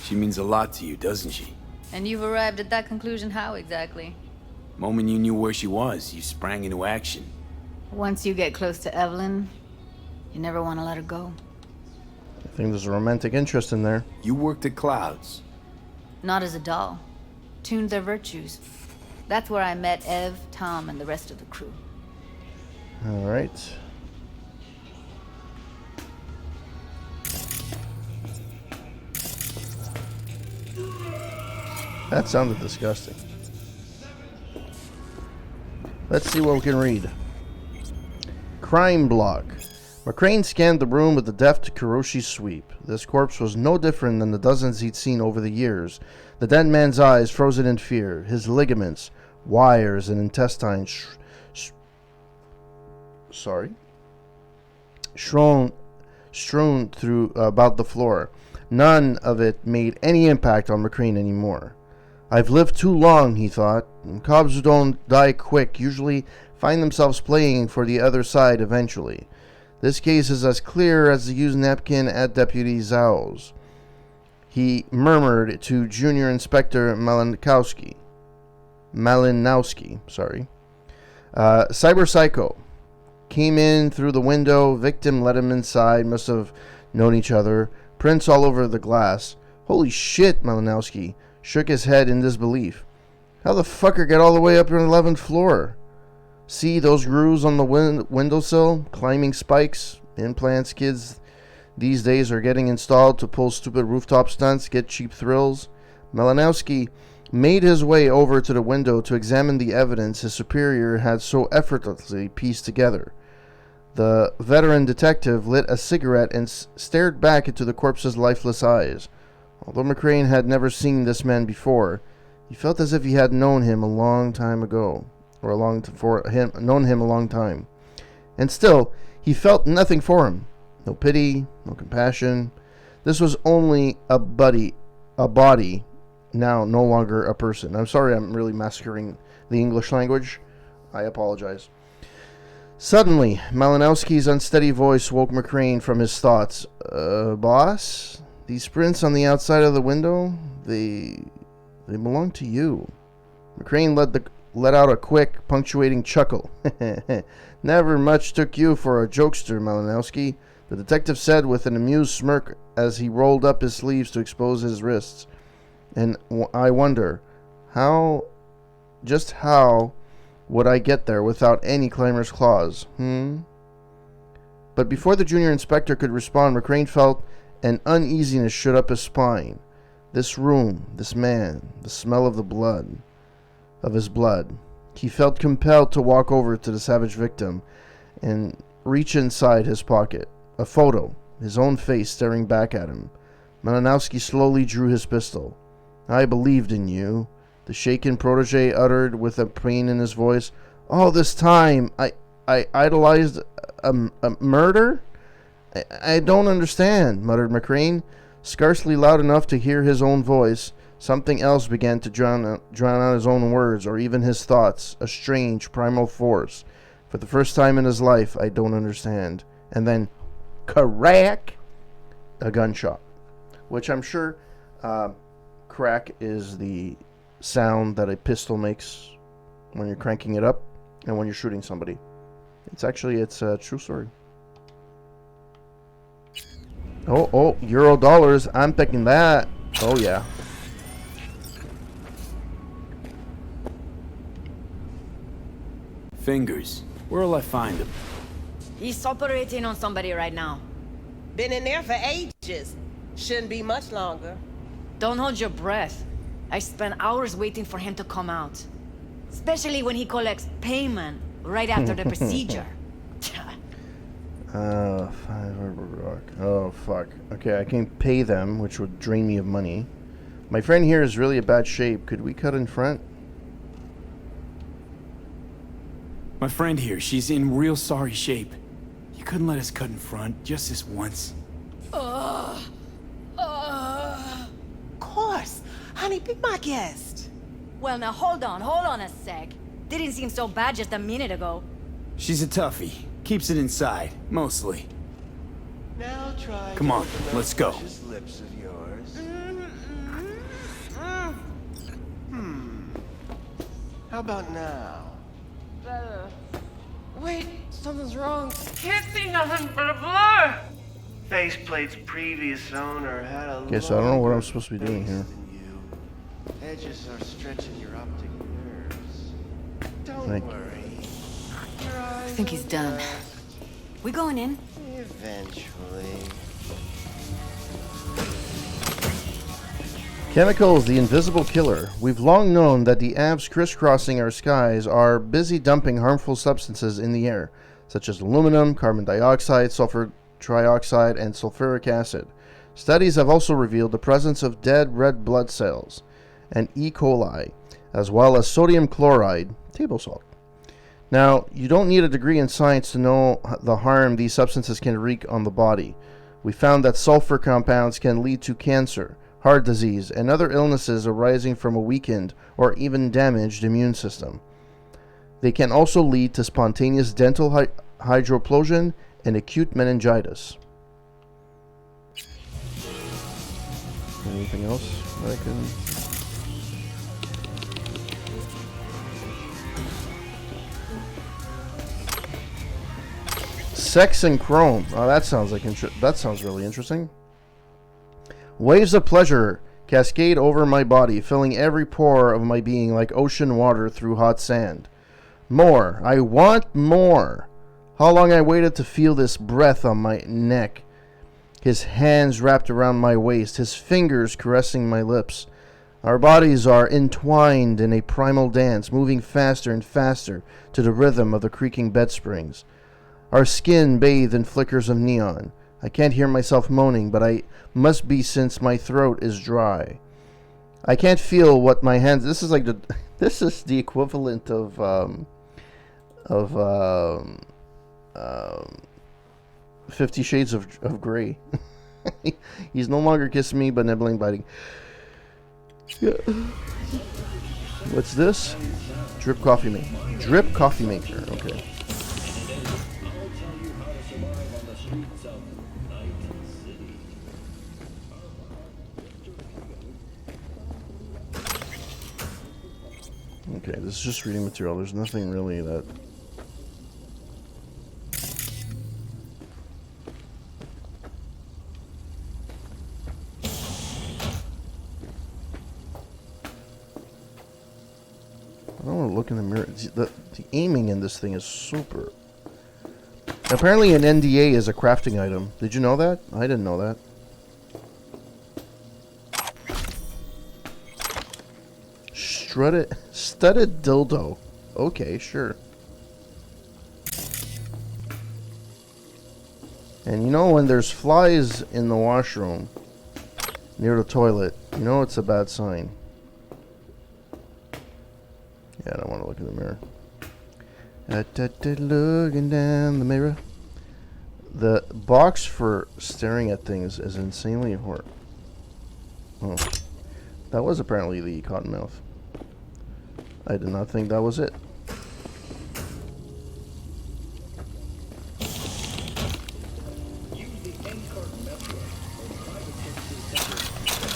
She means a lot to you, doesn't she? And you've arrived at that conclusion how exactly? Moment you knew where she was, you sprang into action. Once you get close to Evelyn, you never want to let her go. I think there's a romantic interest in there. You worked at Clouds. Not as a doll. Tuned their virtues. That's where I met Ev, Tom, and the rest of the crew. Alright. That sounded disgusting. Let's see what we can read. Crime block. McCrane scanned the room with a deft Kuroshi's sweep. This corpse was no different than the dozens he'd seen over the years. The dead man's eyes frozen in fear. His ligaments, wires, and intestines strewn through about the floor. None of it made any impact on McCrane anymore. I've lived too long, he thought. And cops who don't die quick usually find themselves playing for the other side eventually. This case is as clear as the used napkin at Deputy Zhao's. He murmured to Junior Inspector Malinowski. Cyber Psycho came in through the window. Victim let him inside. Must have known each other. Prints all over the glass. Holy shit, Malinowski shook his head in disbelief. How the fucker get all the way up on the 11th floor? See those grooves on the windowsill? Climbing spikes? Implants kids these days are getting installed to pull stupid rooftop stunts, get cheap thrills. Malinowski made his way over to the window to examine the evidence his superior had so effortlessly pieced together. The veteran detective lit a cigarette and stared back into the corpse's lifeless eyes. Although McCrane had never seen this man before, he felt as if he had known him a long time ago, or known him a long time. And still, he felt nothing for him. No pity, no compassion. This was only a body, now no longer a person. I'm sorry I'm really massacring the English language. I apologize. Suddenly, Malinowski's unsteady voice woke McCrane from his thoughts. Boss? These prints on the outside of the window, they belong to you. McCrane let out a quick, punctuating chuckle. Never much took you for a jokester, Malinowski, the detective said with an amused smirk as he rolled up his sleeves to expose his wrists. And I wonder, just how would I get there without any climber's claws, But before the junior inspector could respond, McCrane felt an uneasiness shoot up his spine. This room, this man, the smell of his blood. He felt compelled to walk over to the savage victim and reach inside his pocket. A photo, his own face staring back at him. Malinowski slowly drew his pistol. I believed in you, the shaken protege uttered with a pain in his voice. All this time, I idolized a murder? I don't understand, muttered McCrane, scarcely loud enough to hear his own voice. Something else began to drown out his own words, or even his thoughts. A strange, primal force. For the first time in his life, I don't understand. And then, crack! A gunshot. Which I'm sure, crack is the sound that a pistol makes when you're cranking it up and when you're shooting somebody. It's a true story. Oh, euro dollars. I'm picking that. Oh, yeah. Fingers. Where'll I find him? He's operating on somebody right now. Been in there for ages. Shouldn't be much longer. Don't hold your breath. I spent hours waiting for him to come out. Especially when he collects payment right after the procedure. 5 rock. Oh, fuck. Okay, I can pay them, which would drain me of money. My friend here is really a bad shape. Could we cut in front? My friend here, she's in real sorry shape. You couldn't let us cut in front, just this once. Of course. Honey, be my guest. Well, now hold on a sec. Didn't seem so bad just a minute ago. She's a toughie. Keeps it inside, mostly. Now try. Come on, let's go. Lips of yours. How about now? Better. Wait, something's wrong. Can't see nothing but a blur. Faceplate's previous owner had a Okay, so I don't know what I'm supposed to be doing here. Edges are stretching your optic nerves. Don't Like, worry. I think he's done. We going in? Eventually. Chemicals, the invisible killer. We've long known that the apps crisscrossing our skies are busy dumping harmful substances in the air, such as aluminum, carbon dioxide, sulfur trioxide, and sulfuric acid. Studies have also revealed the presence of dead red blood cells and E. coli, as well as sodium chloride, table salt. Now, you don't need a degree in science to know the harm these substances can wreak on the body. We found that sulfur compounds can lead to cancer, heart disease, and other illnesses arising from a weakened or even damaged immune system. They can also lead to spontaneous dental hydroplosion and acute meningitis. Anything else that I can... Sex and chrome. Oh, that sounds like that sounds really interesting. Waves of pleasure cascade over my body, filling every pore of my being like ocean water through hot sand. More. I want more. How long I waited to feel this breath on my neck. His hands wrapped around my waist, his fingers caressing my lips. Our bodies are entwined in a primal dance, moving faster and faster to the rhythm of the creaking bed springs. Our skin bathed in flickers of neon. I can't hear myself moaning, but I must be since my throat is dry. I can't feel what my hands... This is like the... This is the equivalent of 50 Shades of Grey. He's no longer kissing me, but nibbling, biting. Yeah. What's this? Drip coffee maker. Drip coffee maker. Okay. Okay, this is just reading material. There's nothing really that... I don't want to look in the mirror. The aiming in this thing is super... Apparently an NDA is a crafting item. Did you know that? I didn't know that. Studded dildo. Okay, sure. And you know when there's flies in the washroom near the toilet, you know it's a bad sign. Yeah, I don't want to look in the mirror. Looking down the mirror. The box for staring at things is insanely hard. Oh. That was apparently the cottonmouth. I did not think that was it.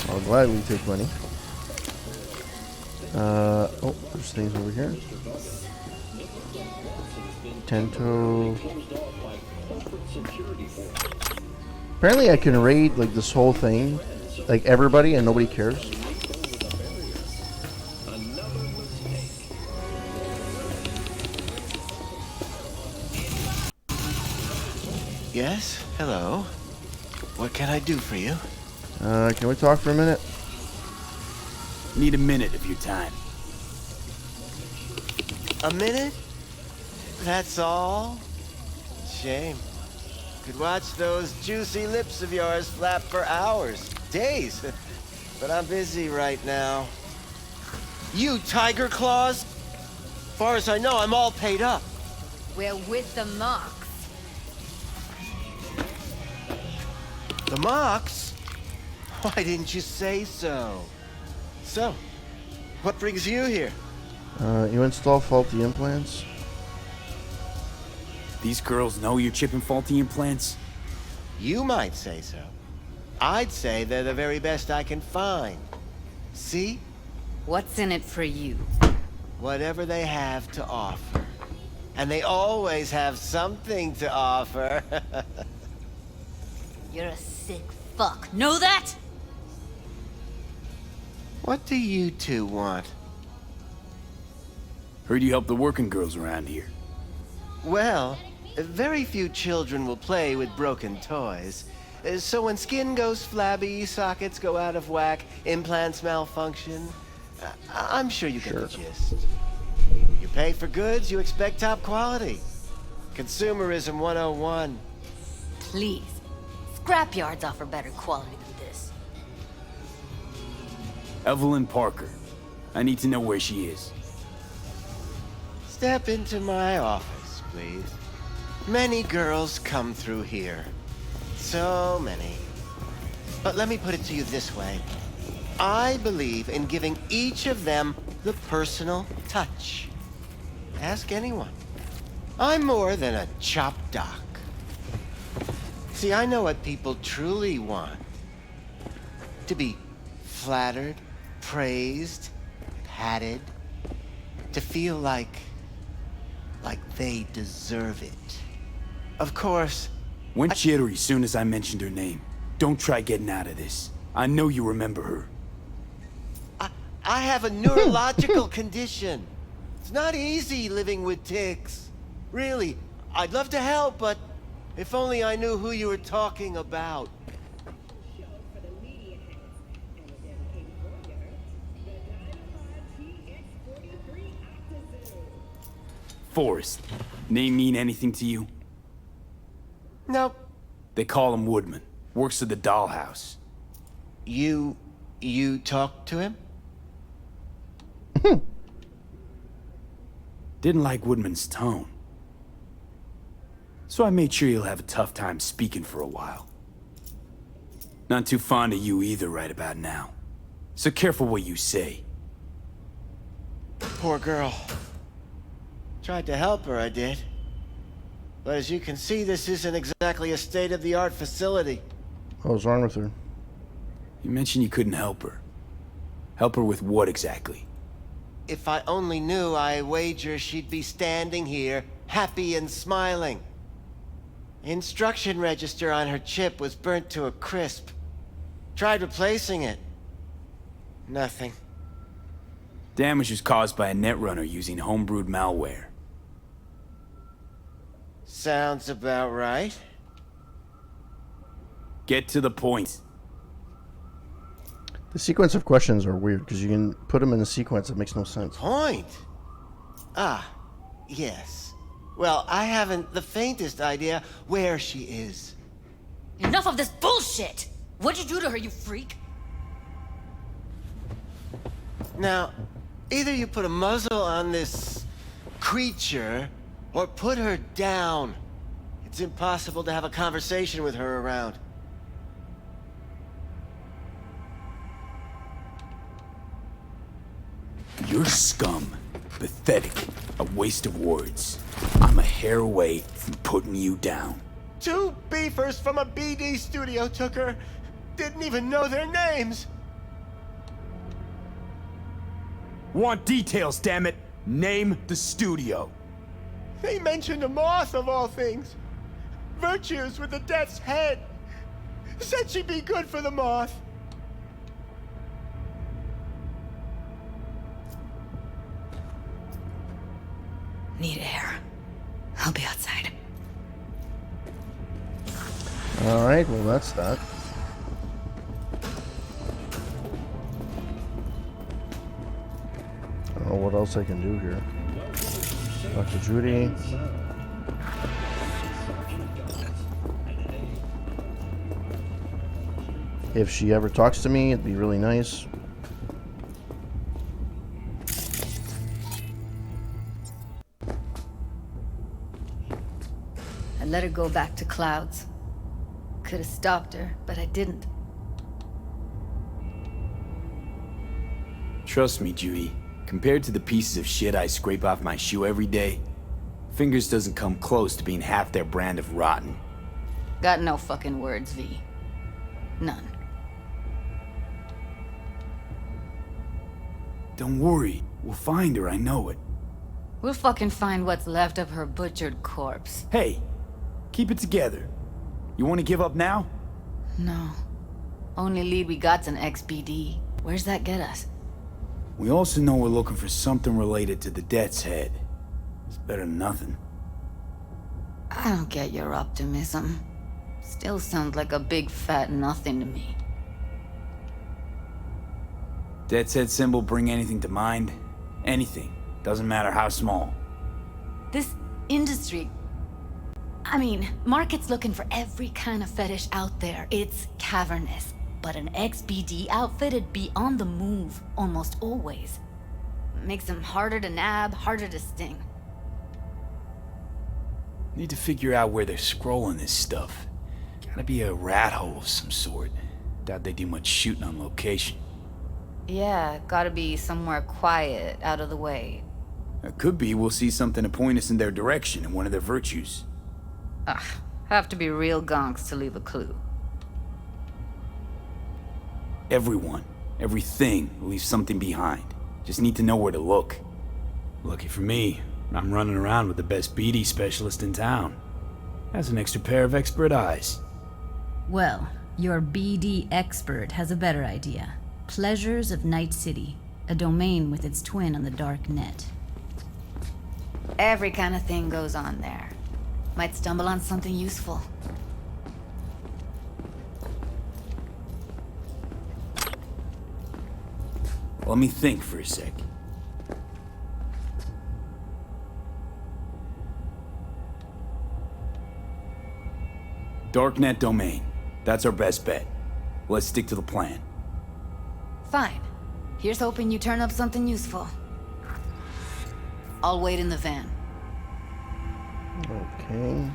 I'll gladly take money. Oh, there's things over here. Tento. Apparently I can raid like this whole thing, like everybody, and nobody cares. Yes? Hello? What can I do for you? Can we talk for a minute? Need a minute of your time. A minute? That's all? Shame. Could watch those juicy lips of yours flap for hours, days. But I'm busy right now. You, Tiger Claws? Far as I know, I'm all paid up. We're with the Mox. The Mox? Why didn't you say so? So, what brings you here? You install faulty implants? These girls know you're chipping faulty implants? You might say so. I'd say they're the very best I can find. See? What's in it for you? Whatever they have to offer. And they always have something to offer. You're a sick fuck. Know that? What do you two want? Heard you help the working girls around here. Well, very few children will play with broken toys. So when skin goes flabby, sockets go out of whack, implants malfunction, I'm sure you get the gist. You pay for goods, you expect top quality. Consumerism 101. Please. Scrapyards offer better quality than this. Evelyn Parker. I need to know where she is. Step into my office, please. Many girls come through here. So many. But let me put it to you this way. I believe in giving each of them the personal touch. Ask anyone. I'm more than a chop doc. See, I know what people truly want. To be flattered, praised, patted. To feel like they deserve it. Of course, Went jittery soon as I mentioned her name. Don't try getting out of this. I know you remember her. I have a neurological condition. It's not easy living with tics. Really, I'd love to help, but if only I knew who you were talking about. Forrest. Name mean anything to you? Nope. They call him Woodman. Works at the dollhouse. You talked to him? Didn't like Woodman's tone. So I made sure he'll have a tough time speaking for a while. Not too fond of you either right about now. So careful what you say. Poor girl. Tried to help her, I did. But as you can see, this isn't exactly a state-of-the-art facility. What was wrong with her? You mentioned you couldn't help her. Help her with what exactly? If I only knew, I wager she'd be standing here, happy and smiling. Instruction register on her chip was burnt to a crisp. Tried replacing it. Nothing. Damage was caused by a netrunner using homebrewed malware. Sounds about right. Get to the point. The sequence of questions are weird because you can put them in a sequence that makes no sense. Point? Ah, yes. Well, I haven't the faintest idea where she is. Enough of this bullshit! What'd you do to her, you freak? Now, either you put a muzzle on this creature, or put her down. It's impossible to have a conversation with her around. You're scum. Pathetic. A waste of words. I'm a hair away from putting you down. 2 beefers from a BD studio took her. Didn't even know their names. Want details, damn it! Name the studio. They mentioned a moth of all things. Virtues with the death's head. Said she'd be good for the moth. Need air. I'll be outside. Alright, well that's that. I don't know what else I can do here. Talk to Judy. If she ever talks to me, it'd be really nice. I let her go back to Clouds. Could have stopped her, but I didn't. Trust me, Judy. Compared to the pieces of shit I scrape off my shoe every day, Fingers doesn't come close to being half their brand of rotten. Got no fucking words, V. None. Don't worry. We'll find her, I know it. We'll fucking find what's left of her butchered corpse. Hey, keep it together. You want to give up now? No. Only lead we got's an XBD. Where's that get us? We also know we're looking for something related to the Death's Head. It's better than nothing. I don't get your optimism. Still sounds like a big fat nothing to me. Death's Head symbol bring anything to mind? Anything. Doesn't matter how small. This industry... I mean, market's looking for every kind of fetish out there. It's cavernous. But an XBD outfit'd be on the move, almost always. Makes them harder to nab, harder to sting. Need to figure out where they're scrolling this stuff. Gotta be a rat hole of some sort. Doubt they do much shooting on location. Yeah, gotta be somewhere quiet, out of the way. It could be we'll see something to point us in their direction in one of their virtues. Ugh, have to be real gonks to leave a clue. Everyone, everything leaves something behind. Just need to know where to look. Lucky for me, I'm running around with the best BD specialist in town. Has an extra pair of expert eyes. Well, your BD expert has a better idea. Pleasures of Night City, a domain with its twin on the dark net. Every kind of thing goes on there. Might stumble on something useful. Let me think for a sec. Darknet domain. That's our best bet. Let's stick to the plan. Fine. Here's hoping you turn up something useful. I'll wait in the van. Okay.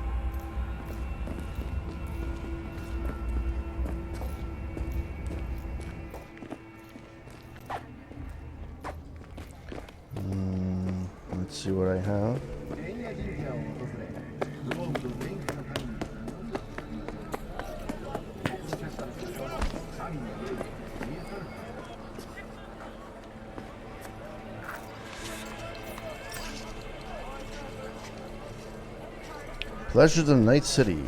Let's see what I have. Pleasures of Night City.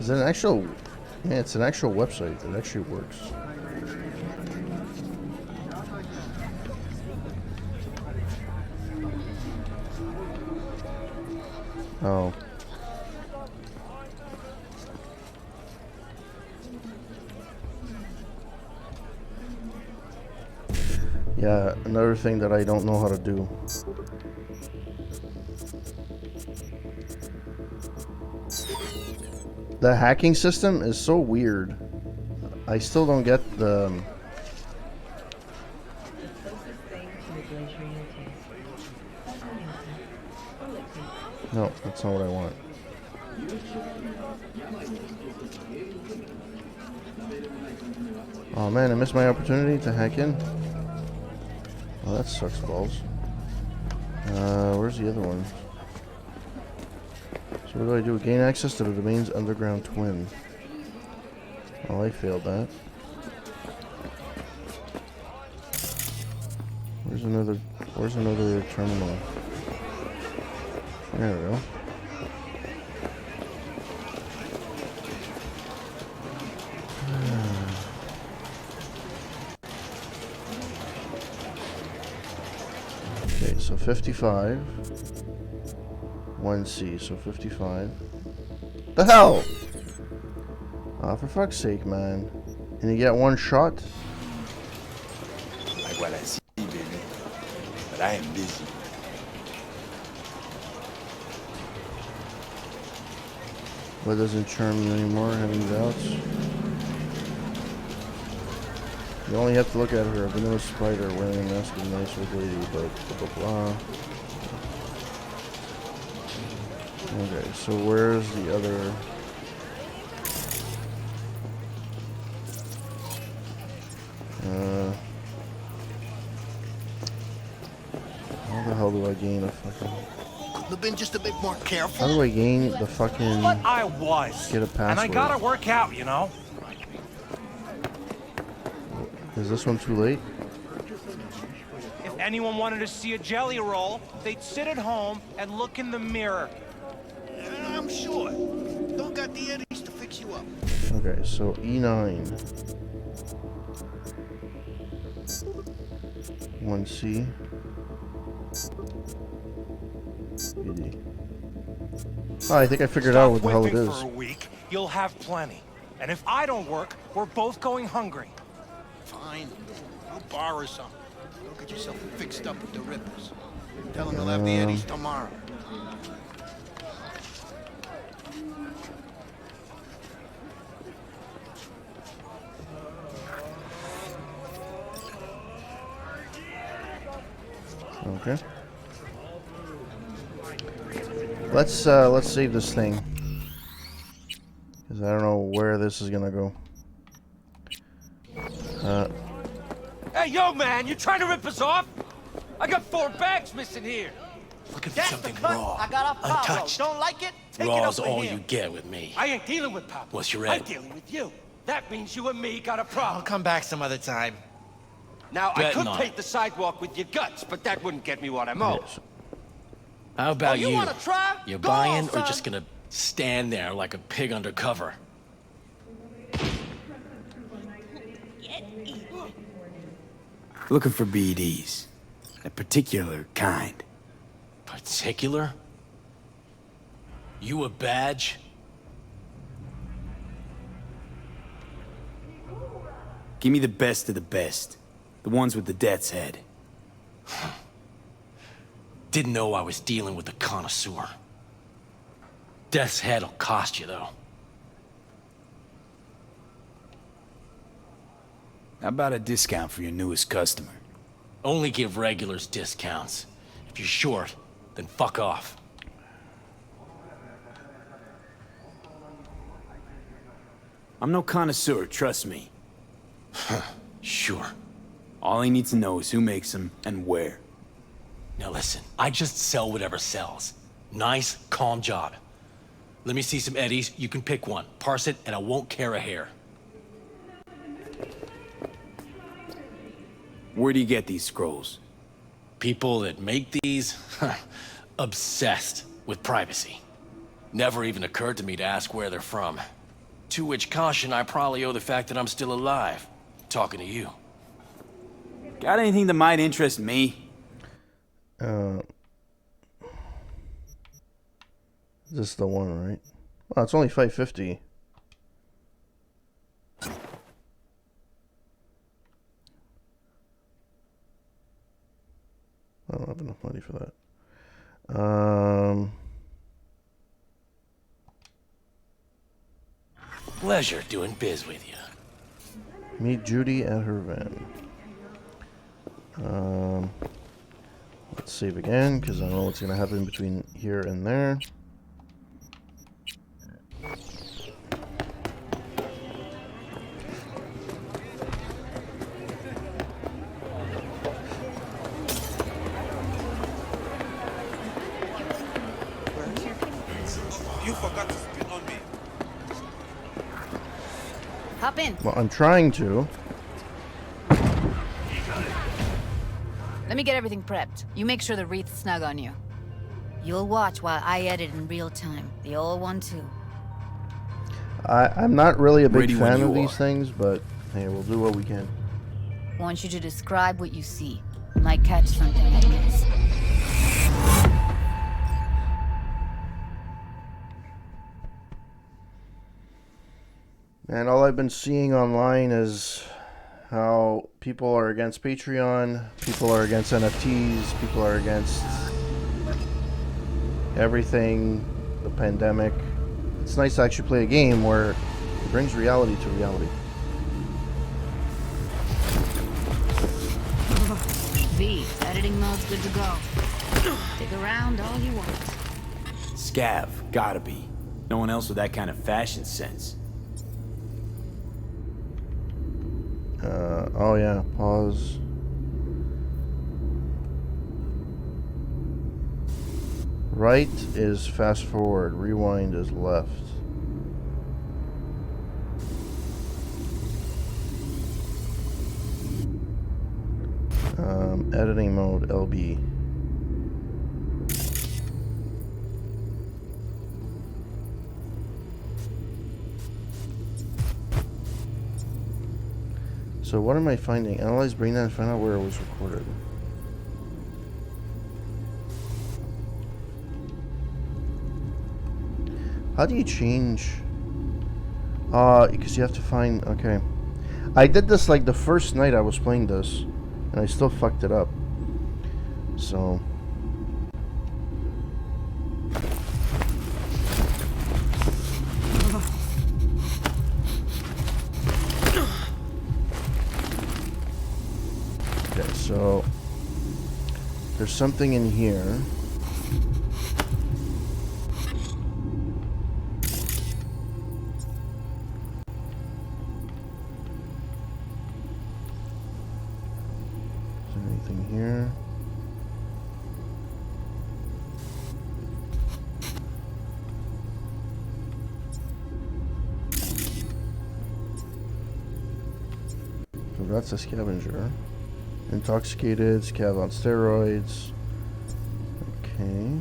Is it an actual... Yeah, it's an actual website. It actually works. Oh. Yeah, another thing that I don't know how to do. The hacking system is so weird. I still don't get the... No, that's not what I want. Oh man, I missed my opportunity to hack in. Oh, that sucks balls. Where's the other one? So what do? Gain access to the domain's underground twin. Oh, I failed that. Where's another terminal? There we go. Okay, so 55. 1C, so 55. The hell? Oh, for fuck's sake, man. And you get one shot? Like what I see, baby. But I am busy. What doesn't charm you anymore, having doubts? You only have to look at her, a vanilla spider wearing a mask of a nice old lady, but blah blah blah. Okay, so where's the other? How the hell do I gain a fucking? Couldn't have been just a bit more careful. How do I gain the fucking? But I was. Get a password. And I gotta work out, you know. Is this one too late? If anyone wanted to see a jelly roll, they'd sit at home and look in the mirror. I'm sure. Don't got the eddies to fix you up. Okay, so E9. 1C. BD. Oh, I think I figured out what the hell it is. For a week, you'll have plenty. And if I don't work, we're both going hungry. Fine. I'll borrow some. Go get yourself fixed up with the rippers. Tell them you'll have the eddies tomorrow. Okay. Let's save this thing, because I don't know where this is gonna go. Hey, yo, man, you trying to rip us off? I got 4 bags missing here. Looking for That's something the cut raw, I got off Pablo. untouched. Don't like it? Take it Raw's up with all him. you get with me. I ain't dealing with Papa. What's your I'm end? dealing with you. That means you and me got a problem. I'll come back some other time. Now, I Betting could on paint it. the sidewalk with your guts, but that wouldn't get me what I'm owed. How about you wanna try? You Go buying on, or son. just gonna stand there like a pig under cover? Looking for BDs. A particular kind. Particular? You a badge? Give me the best of the best. The ones with the death's head. Didn't know I was dealing with a connoisseur. Death's head'll cost you, though. How about a discount for your newest customer? Only give regulars discounts. If you're short, then fuck off. I'm no connoisseur, trust me. Sure. All I need to know is who makes them and where. Now listen, I just sell whatever sells. Nice, calm job. Let me see some eddies, you can pick one. Parse it, and I won't care a hair. Where do you get these scrolls? People that make these, obsessed with privacy. Never even occurred to me to ask where they're from. To which caution I probably owe the fact that I'm still alive, talking to you. Got anything that might interest me? This is the one, right? Oh, it's only $5.50. I don't have enough money for that. Pleasure doing biz with you. Meet Judy at her van. Let's save again, because I don't know what's going to happen between here and there. You forgot to spit on me. Hop in. Well, I'm trying to. Let me get everything prepped. You make sure the wreath's snug on you. You'll watch while I edit in real time. The old one, too. I'm not really a big Ready when fan you of these are. things, but hey, we'll do what we can. Want you to describe what you see. Might catch something I miss. And all I've been seeing online is how people are against Patreon, people are against NFTs, people are against everything, the pandemic. It's nice to actually play a game where it brings reality to reality. V, editing mode's good to go. Stick around all you want. Scav, gotta be. No one else with that kind of fashion sense. Oh yeah, pause. Right is fast forward, rewind is left. Editing mode, LB. So what am I finding? Analyze brain data and find out where it was recorded. How do you change? Because you have to find, okay. I did this like the first night I was playing this, and I still fucked it up. So. Okay, so there's something in here. Here. So that's a scavenger. Intoxicated, scav on steroids. Okay.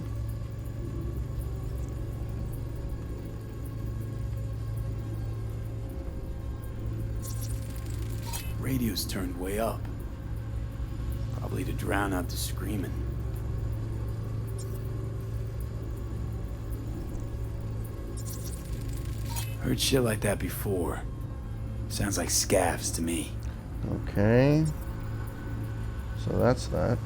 Radio's turned way up. Probably to drown out the screaming. Heard shit like that before. Sounds like scavs to me. Okay. So that's that.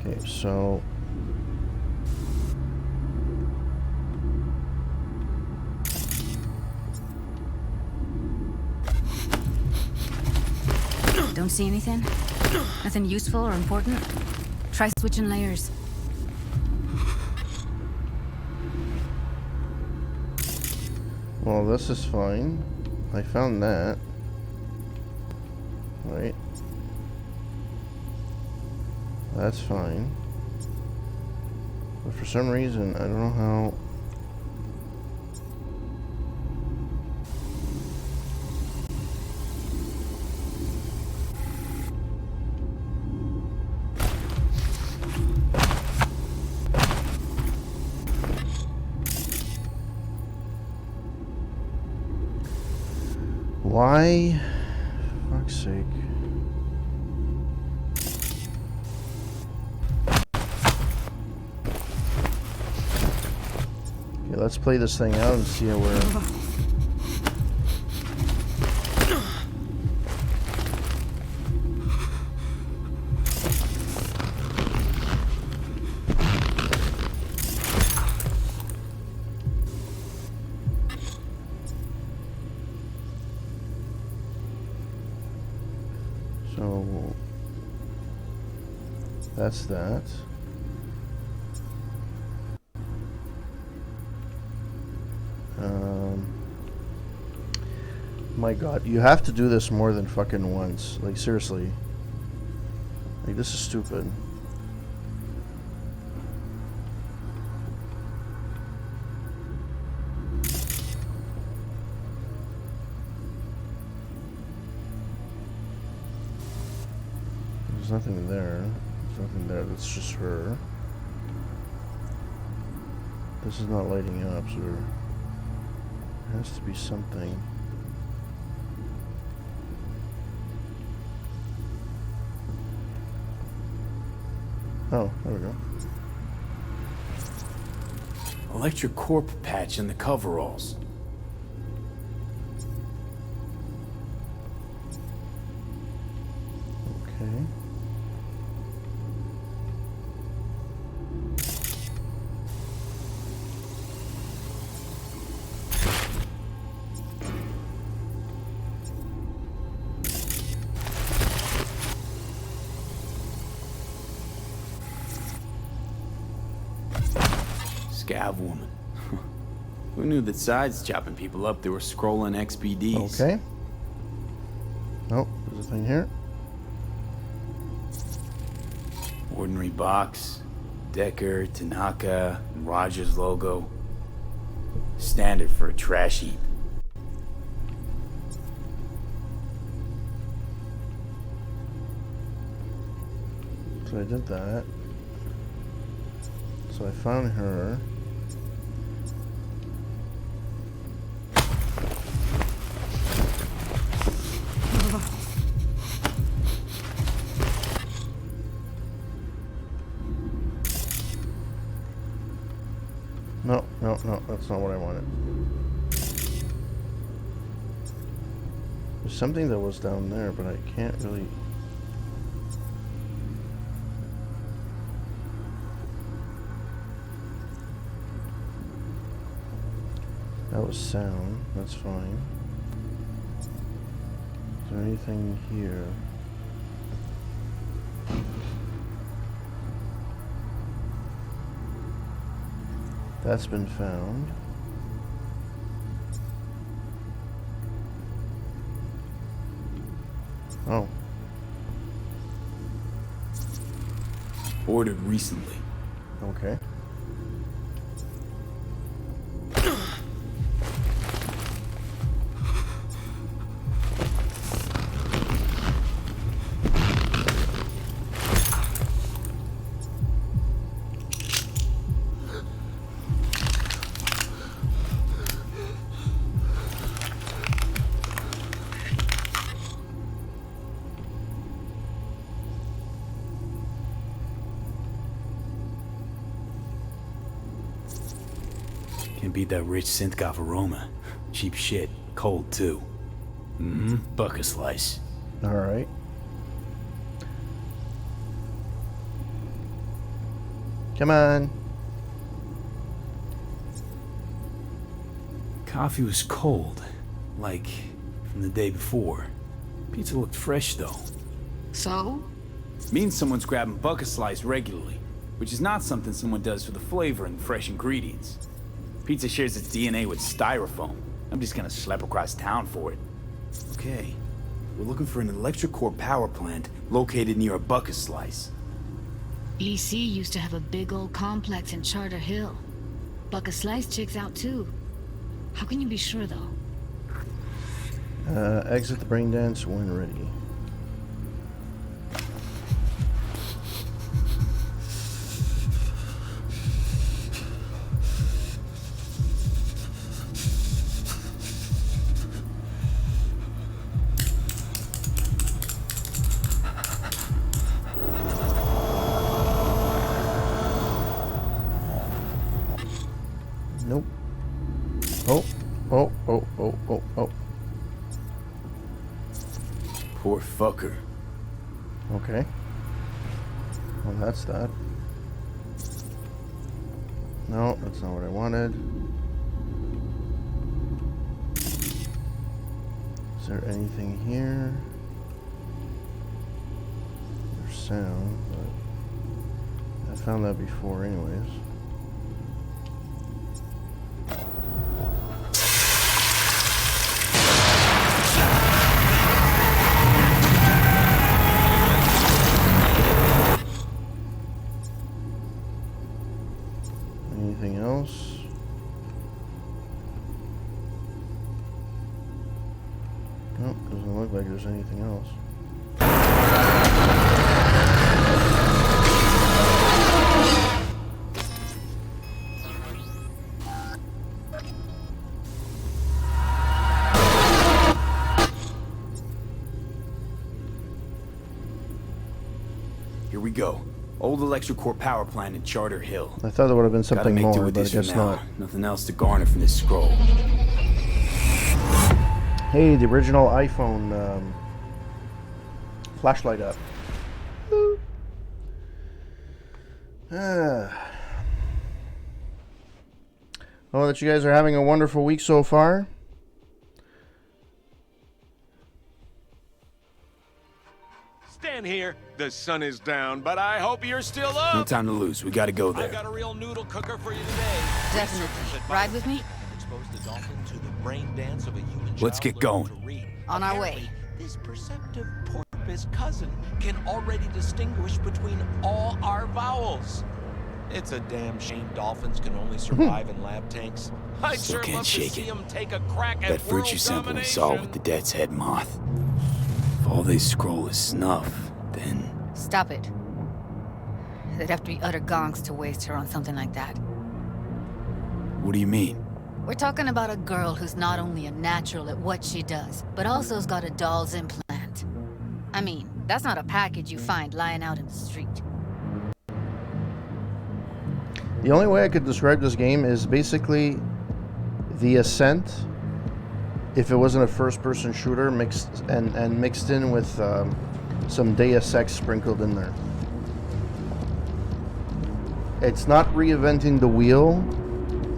Okay, so Don't see anything? Nothing useful or important? Try switching layers. Well, this is fine. I found that. Right. That's fine. But for some reason, I don't know how. Why? For fuck's sake. Okay, let's play this thing out and see how we're. So that's that. My God, you have to do this more than fucking once. Like, seriously. Like, this is stupid. There's nothing there. There's nothing there. That's just her. This is not lighting up, so there has to be something. Oh, there we go. Electric corp patch in the coveralls. Okay. Scav woman. Who knew that sides chopping people up, they were scrolling XPDs? Okay. Oh, there's a thing here. Ordinary box. Decker, Tanaka, and Rogers logo. Standard for a trash heap. So I did that. So I found her. No, that's not what I wanted. There's something that was down there, but I can't really... That was sound, that's fine. Is there anything here? That's been found. Oh. Ordered recently. Okay. Can't beat that rich synth-goth aroma. Cheap shit. Cold, too. Mm-hmm. Buck a slice. Alright. Come on. Coffee was cold. Like from the day before. Pizza looked fresh, though. So? Means someone's grabbing buck a slice regularly. Which is not something someone does for the flavor and fresh ingredients. Pizza shares its DNA with styrofoam. I'm just gonna schlep across town for it. Okay. We're looking for an electric core power plant located near a buck a slice. EC used to have a big old complex in Charter Hill. Buck a Slice checks out too. How can you be sure though? Exit the brain dance when ready. Nope. Oh. Poor fucker. Okay. Well, that's that. No, that's not what I wanted. Is there anything here? There's sound, but I found that before anyways. Anything else? Nope, doesn't look like there's anything else. Here we go. Old electric core power plant in Charter Hill. I thought there would have been something Gotta make do more, with but I this for guess now. not. Nothing else to garner from this scroll. Hey, the original iPhone flashlight up. Well, that you guys are having a wonderful week so far. Stand fan here. The sun is down, but I hope you're still up. No time to lose. We gotta go there. I've got a real noodle cooker for you today. Definitely. Ride with me? Exposed the dolphin to the brain dance of a human Let's get going. On our way. This perceptive porpoise cousin can already distinguish between all our vowels. It's a damn shame dolphins can only survive in lab tanks. I'd Still sure can't love to shake see it. him take a crack at That virtue world sample we domination. saw with the death's head moth. If all they scroll is snuff, then... Stop it. They'd have to be utter gonks to waste her on something like that. What do you mean? We're talking about a girl who's not only a natural at what she does, but also's got a doll's implant. I mean, that's not a package you find lying out in the street. The only way I could describe this game is basically The Ascent, if it wasn't a first-person shooter mixed in with some Deus Ex sprinkled in there. It's not reinventing the wheel.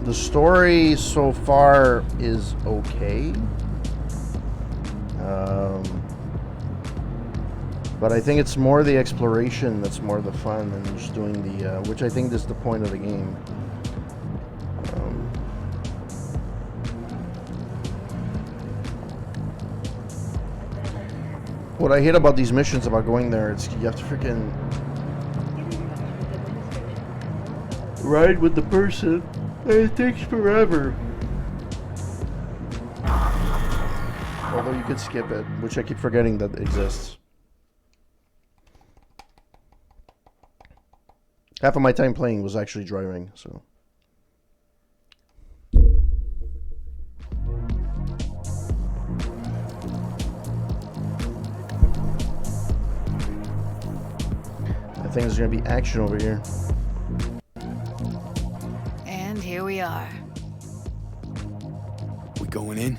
The story so far is okay. But I think it's more the exploration that's more the fun than just doing the, which I think is the point of the game. What I hate about these missions about going there, it's you have to freaking ride with the person, and it takes forever. Although you could skip it, which I keep forgetting that exists. Half of my time playing was actually driving, so. I think there's gonna be action over here. And here we are. We going in?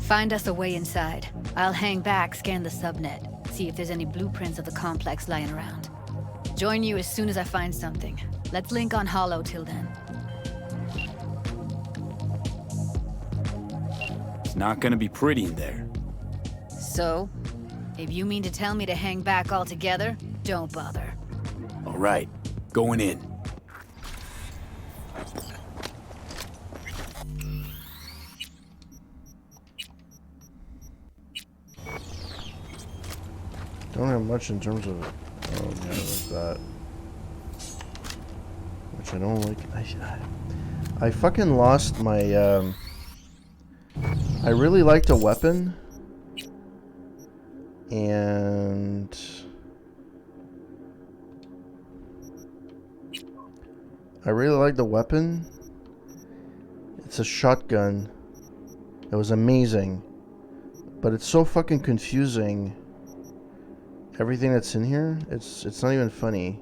Find us a way inside. I'll hang back, scan the subnet, see if there's any blueprints of the complex lying around. Join you as soon as I find something. Let's link on Hollow till then. It's not gonna be pretty in there. So, if you mean to tell me to hang back altogether, don't bother. All right, going in. Don't have much in terms of, oh yeah, there's that. Which I don't like. I fucking lost my, I really liked a weapon. And I really like the weapon. It's a shotgun. It was amazing. But it's so fucking confusing. Everything that's in here, it's not even funny.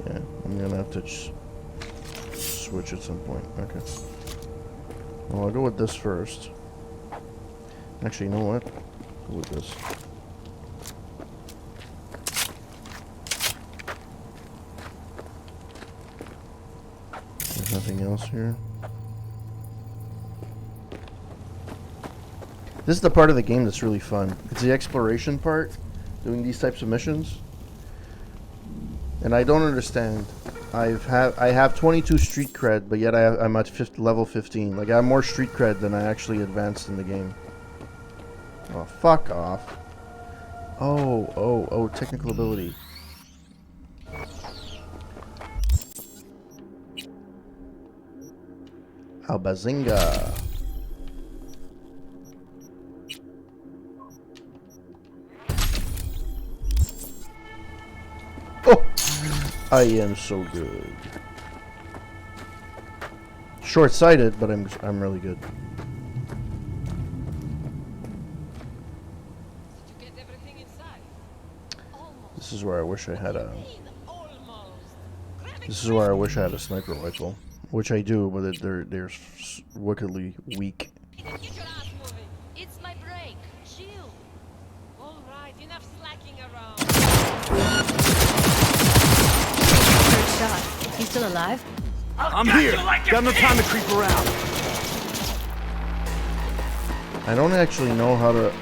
Yeah, I'm gonna have to switch at some point. Okay. Well, I'll go with this first. Actually, you know what? Go with this. There's nothing else here. This is the part of the game that's really fun. It's the exploration part, doing these types of missions. And I don't understand. I have 22 street cred, but yet I'm at level 15. Like I have more street cred than I actually advanced in the game. Oh, fuck off. Oh, technical ability. Albazinga. Oh! I am so good. Short-sighted, but I'm really good. This is where I wish I had a. This is where I wish I had a sniper rifle, which I do, but they're wickedly weak. It's my break. slacking around. Good shot. He's still alive? I'm here. Got no time to creep around. I don't actually know how to...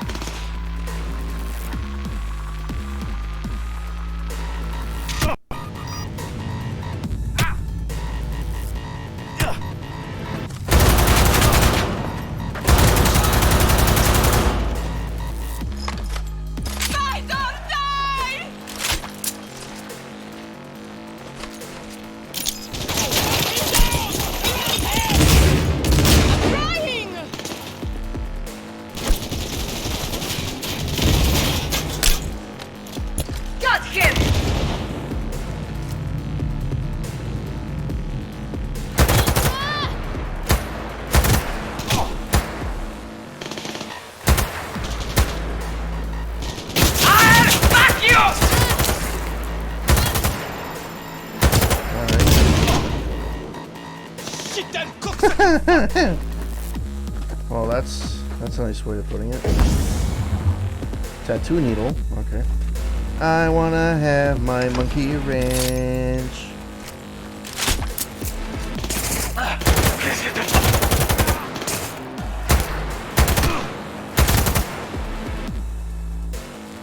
Well, that's a nice way of putting it. Tattoo needle. Okay. I wanna have my monkey wrench.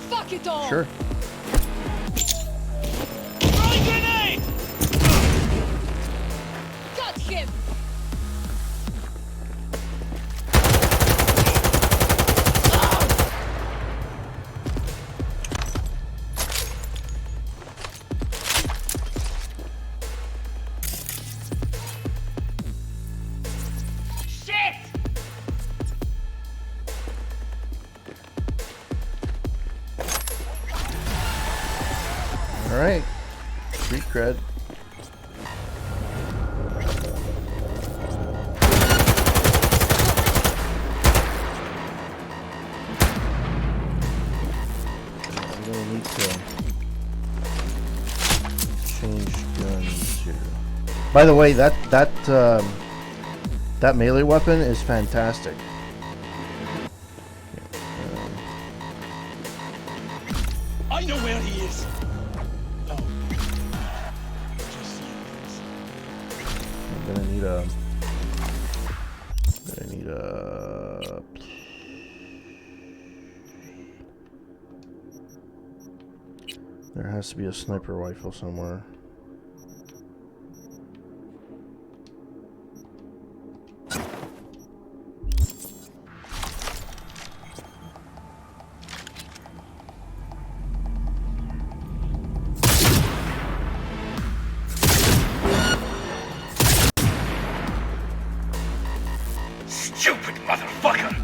Fuck it all. Sure. Throwing grenade. Got him. Alright. Street cred. I'm gonna need to change guns here. By the way, that melee weapon is fantastic. I know where he is. I'm gonna need a... There has to be a sniper rifle somewhere. Stupid motherfucker!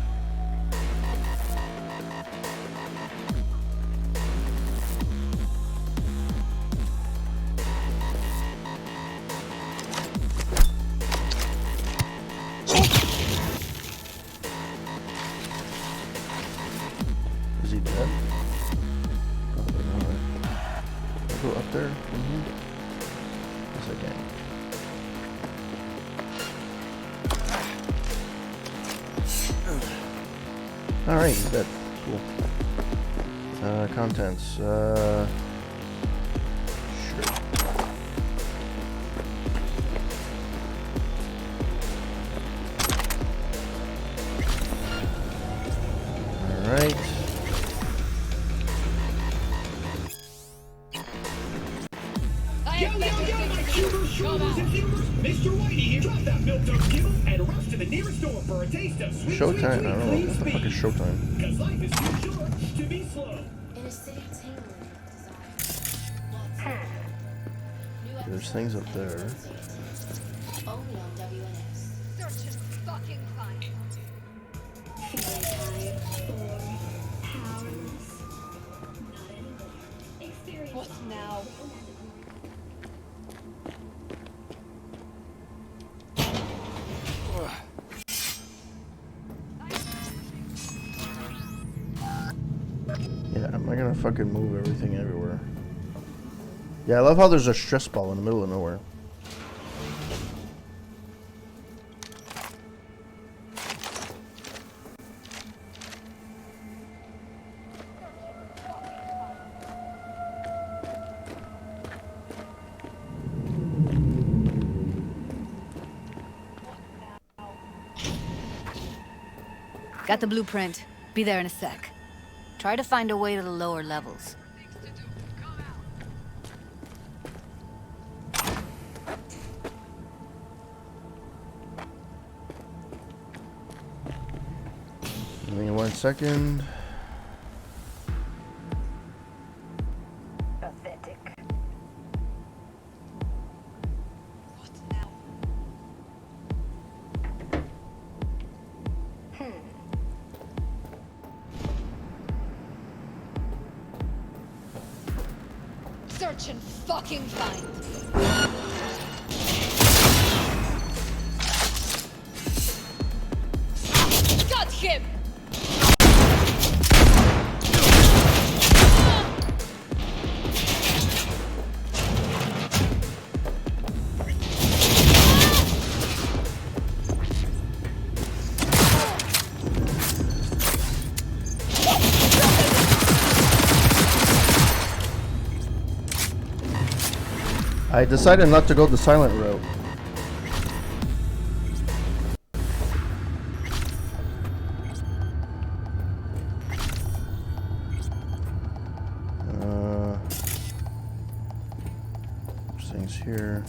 Is he dead? Probably not. Can I go up there? Yes, I can. Alright, he's dead. Cool. Contents. Sure. Alright. Yo, my cubers, shoulders, and viewers! Mr. Whitey here! Drop that milk-duck gibble and rush to the nearest store for a taste of sweet, Showtime? sweet, I don't know. clean What the fuck is speed. Showtime? Because life is too short to be slow. In a city tingling with desire. There's things up there. Only on WNS. Search and fucking find. Feeling tired, bored, powerless. Not anymore. Experience. What now? Yeah, I'm not gonna fucking move everything everywhere. Yeah, I love how there's a stress ball in the middle of nowhere. Got the blueprint. Be there in a sec. Try to find a way to the lower levels. Give me 1 second. Search and fucking find. Got him! I decided not to go the silent route. There's things here.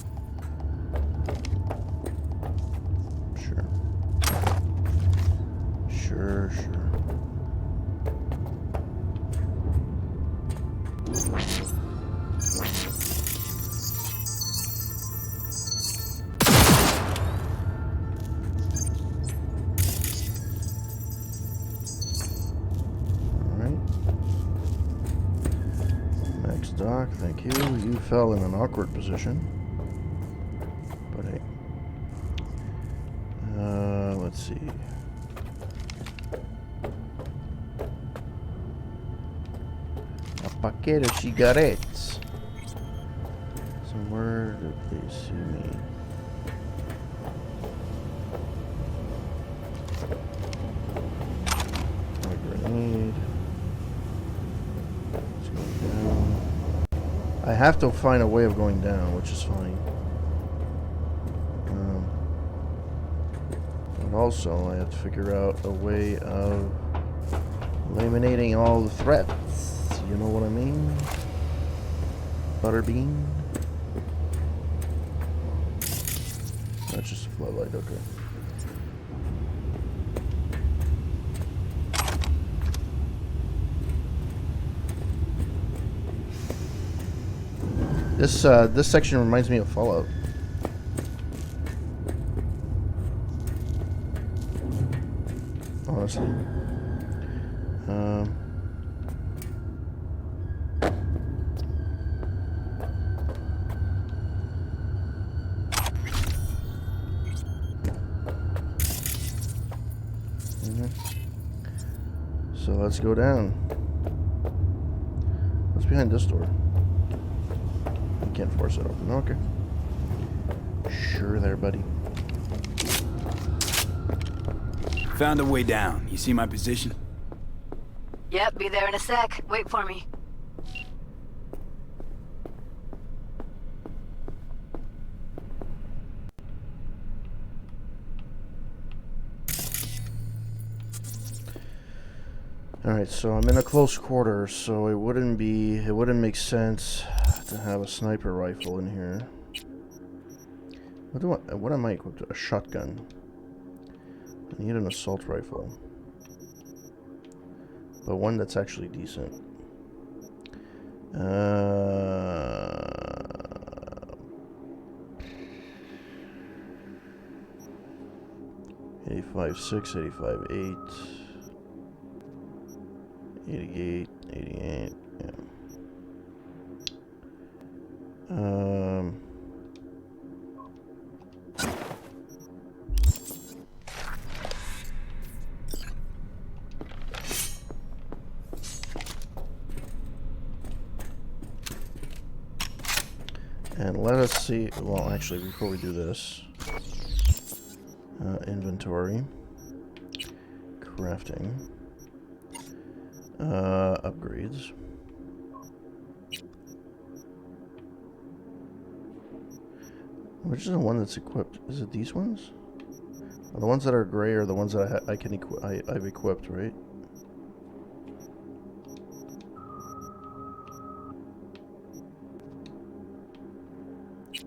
Sure. Sure. Doc, thank you. You fell in an awkward position. But hey. Let's see. A paquete of cigarettes. So where did they see me? A grenade. Let's go down. I have to find a way of going down, which is fine. But also, I have to figure out a way of eliminating all the threats. You know what I mean? Butterbean? That's just a floodlight, okay. This section reminds me of Fallout. Honestly. So let's go down. What's behind this door? Can't force it open. Okay. Sure there, buddy. Found a way down. You see my position? Yep, be there in a sec. Wait for me. Alright, so I'm in a close quarter, so it wouldn't make sense to have a sniper rifle in here. What am I equipped with? A shotgun. I need an assault rifle. But one that's actually decent. 85.6, 85.8. 88, 88, yeah. And let us see, well actually before we do this, inventory, crafting, upgrades. Which is the one that's equipped? Is it these ones? The ones that are gray are the ones that I can I've equipped, right?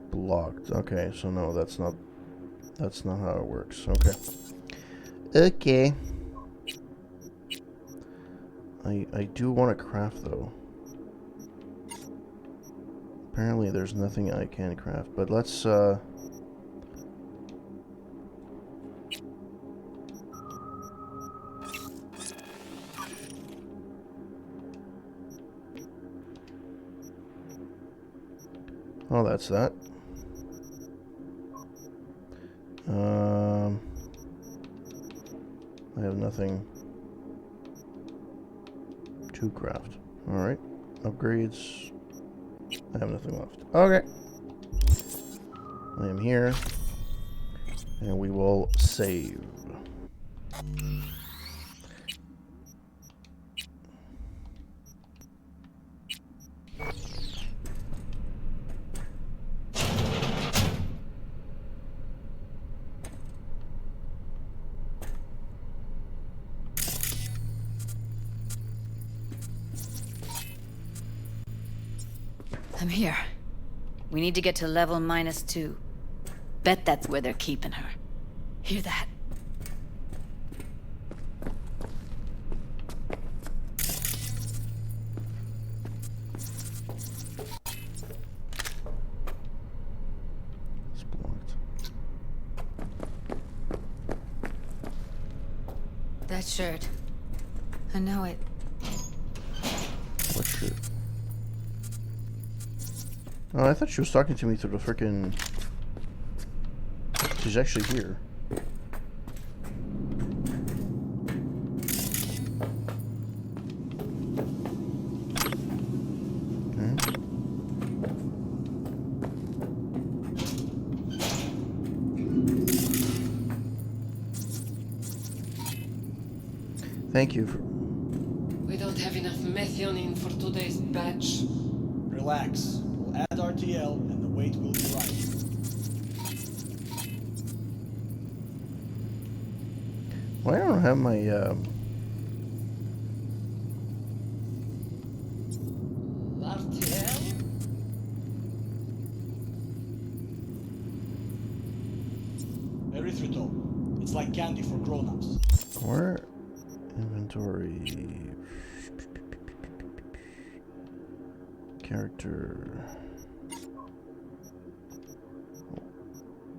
Blocked. Okay, so no, that's not how it works. Okay. Okay. I do want to craft though. Apparently there's nothing I can craft, but let's oh, that's that. I have nothing to craft. Alright. Upgrades. I have nothing left. Okay. I am here. And we will save. I'm here. We need to get to level -2. Bet that's where they're keeping her. Hear that? It's blocked. That shirt. I know it. What shirt? Oh, I thought she was talking to me through the frickin'... She's actually here. Okay. Thank you for... We don't have enough methionine for today's batch. Relax. We'll add RTL and the weight will be right. Why don't I have my, RTL? Erythritol. It's like candy for grown-ups. Where? Inventory. Character.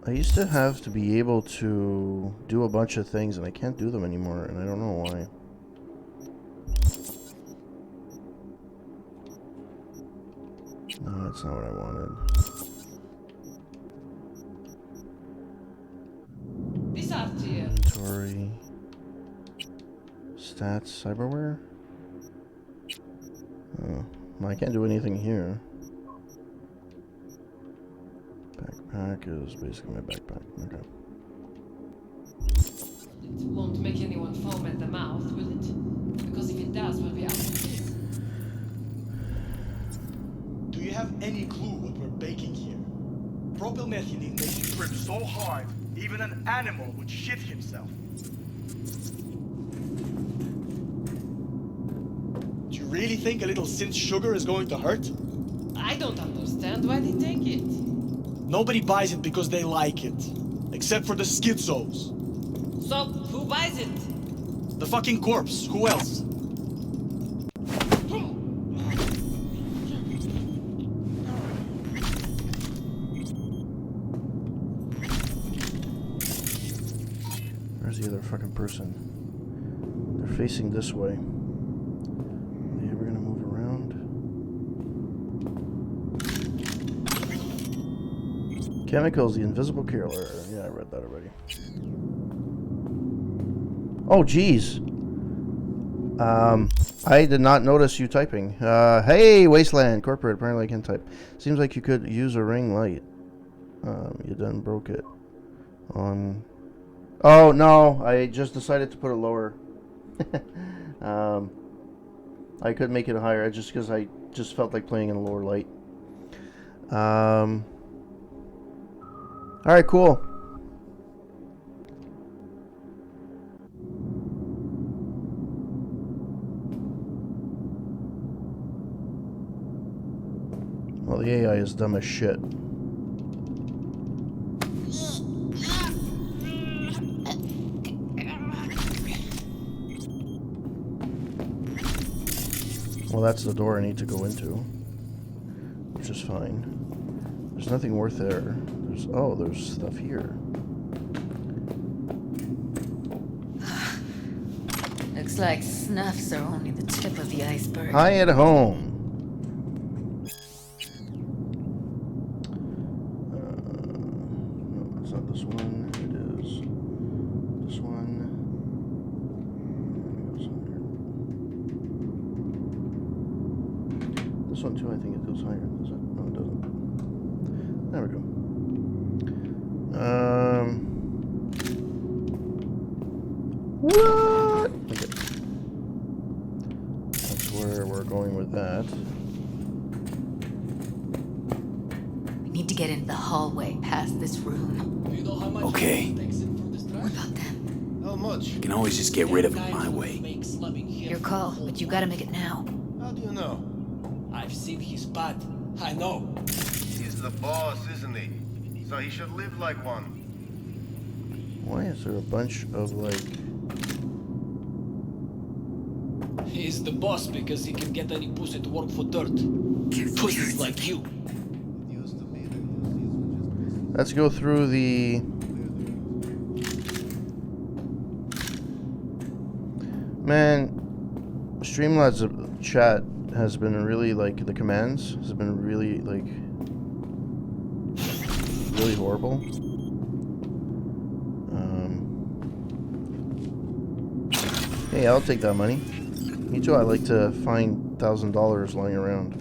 I used to have to be able to do a bunch of things, and I can't do them anymore, and I don't know why. No, that's not what I wanted. This RTL. Inventory. Stats, cyberware? Oh, well, I can't do anything here. Backpack is basically my backpack. Okay. It won't make anyone foam at the mouth, will it? Because if it does, we'll be out of this. Do you have any clue what we're baking here? Propylmethylene makes you grip so hard, even an animal would shit himself. Do you really think a little synth sugar is going to hurt? I don't understand why they take it. Nobody buys it because they like it. Except for the schizos. So, who buys it? The fucking corpse. Who else? Where's the other fucking person? They're facing this way. Are they ever gonna move around? Chemicals, the invisible killer. Yeah, I read that already. Oh, jeez. I did not notice you typing. Hey, Wasteland Corporate. Apparently I can type. Seems like you could use a ring light. You done broke it. Oh, no. I just decided to put it lower. I could make it higher just because I just felt like playing in a lower light. Alright, cool. the AI is dumb as shit. Well, that's the door I need to go into, which is fine. There's nothing worth there. There's stuff here. Looks like snuffs are only the tip of the iceberg. Hi at home. No, it's not this one. It is this one. This one too. I think it goes higher. Does it? No, it doesn't. There we go. What? Okay. That's where we're going with that. We need to get into the hallway past this room. Okay. What about them? How much? You can always just get rid of them my way. Your call, but you gotta make it now. How do you know? I've seen his butt. I know. He's the boss, isn't he? So he should live like one. Why is there a bunch of like... He's the boss because he can get any pussy to work for dirt. Pussies like you. Let's go through the... Man, Streamlabs chat has been really, like, the commands has been really, like, really horrible. Hey, I'll take that money. Me too, I like to find $1,000 lying around.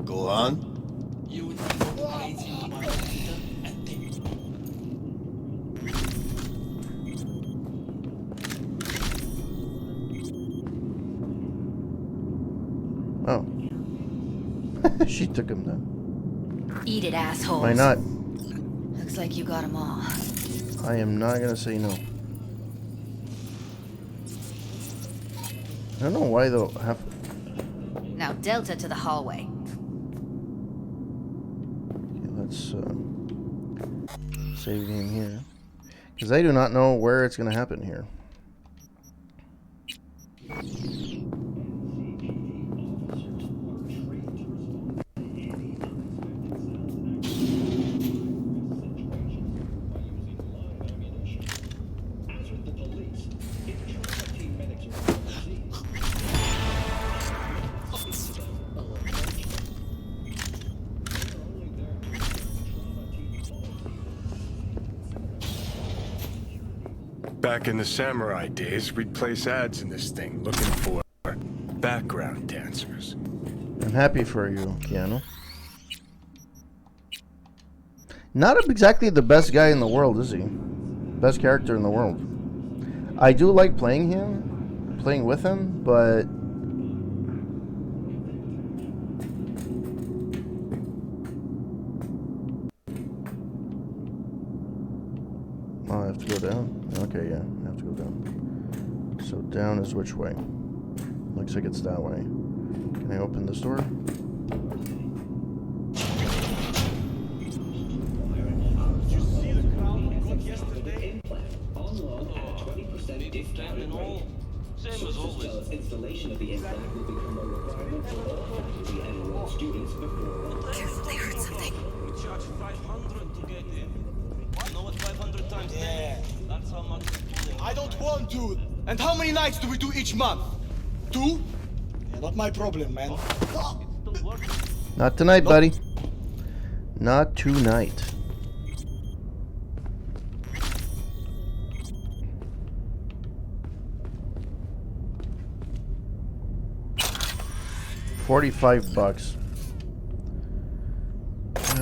Go on. You would go crazy in my computer and think. Oh. She took him then. Eat it, assholes. Why not? Looks like you got them all. I am not gonna say no. I don't know why they'll have... Now Delta to the hallway. Okay, let's save game here. Because I do not know where it's gonna happen here. Back in the samurai days, we'd place ads in this thing looking for background dancers. I'm happy for you, Keanu. Not exactly the best guy in the world, is he? Best character in the world. I do like playing with him, but... Oh, I have to go down? Okay, yeah, I have to go down. So down is which way? Looks like it's that way. Can I open this door? Same as always. Installation of the implant will become a requirement for all faculty and enrolled students before. Careful, I heard something. We charge 500 to get in. You know what 500 times 10? That's how much it's pulling. I don't want to. And how many nights do we do each month? 2? Yeah, not my problem, man. Not tonight, buddy. Not tonight. $45.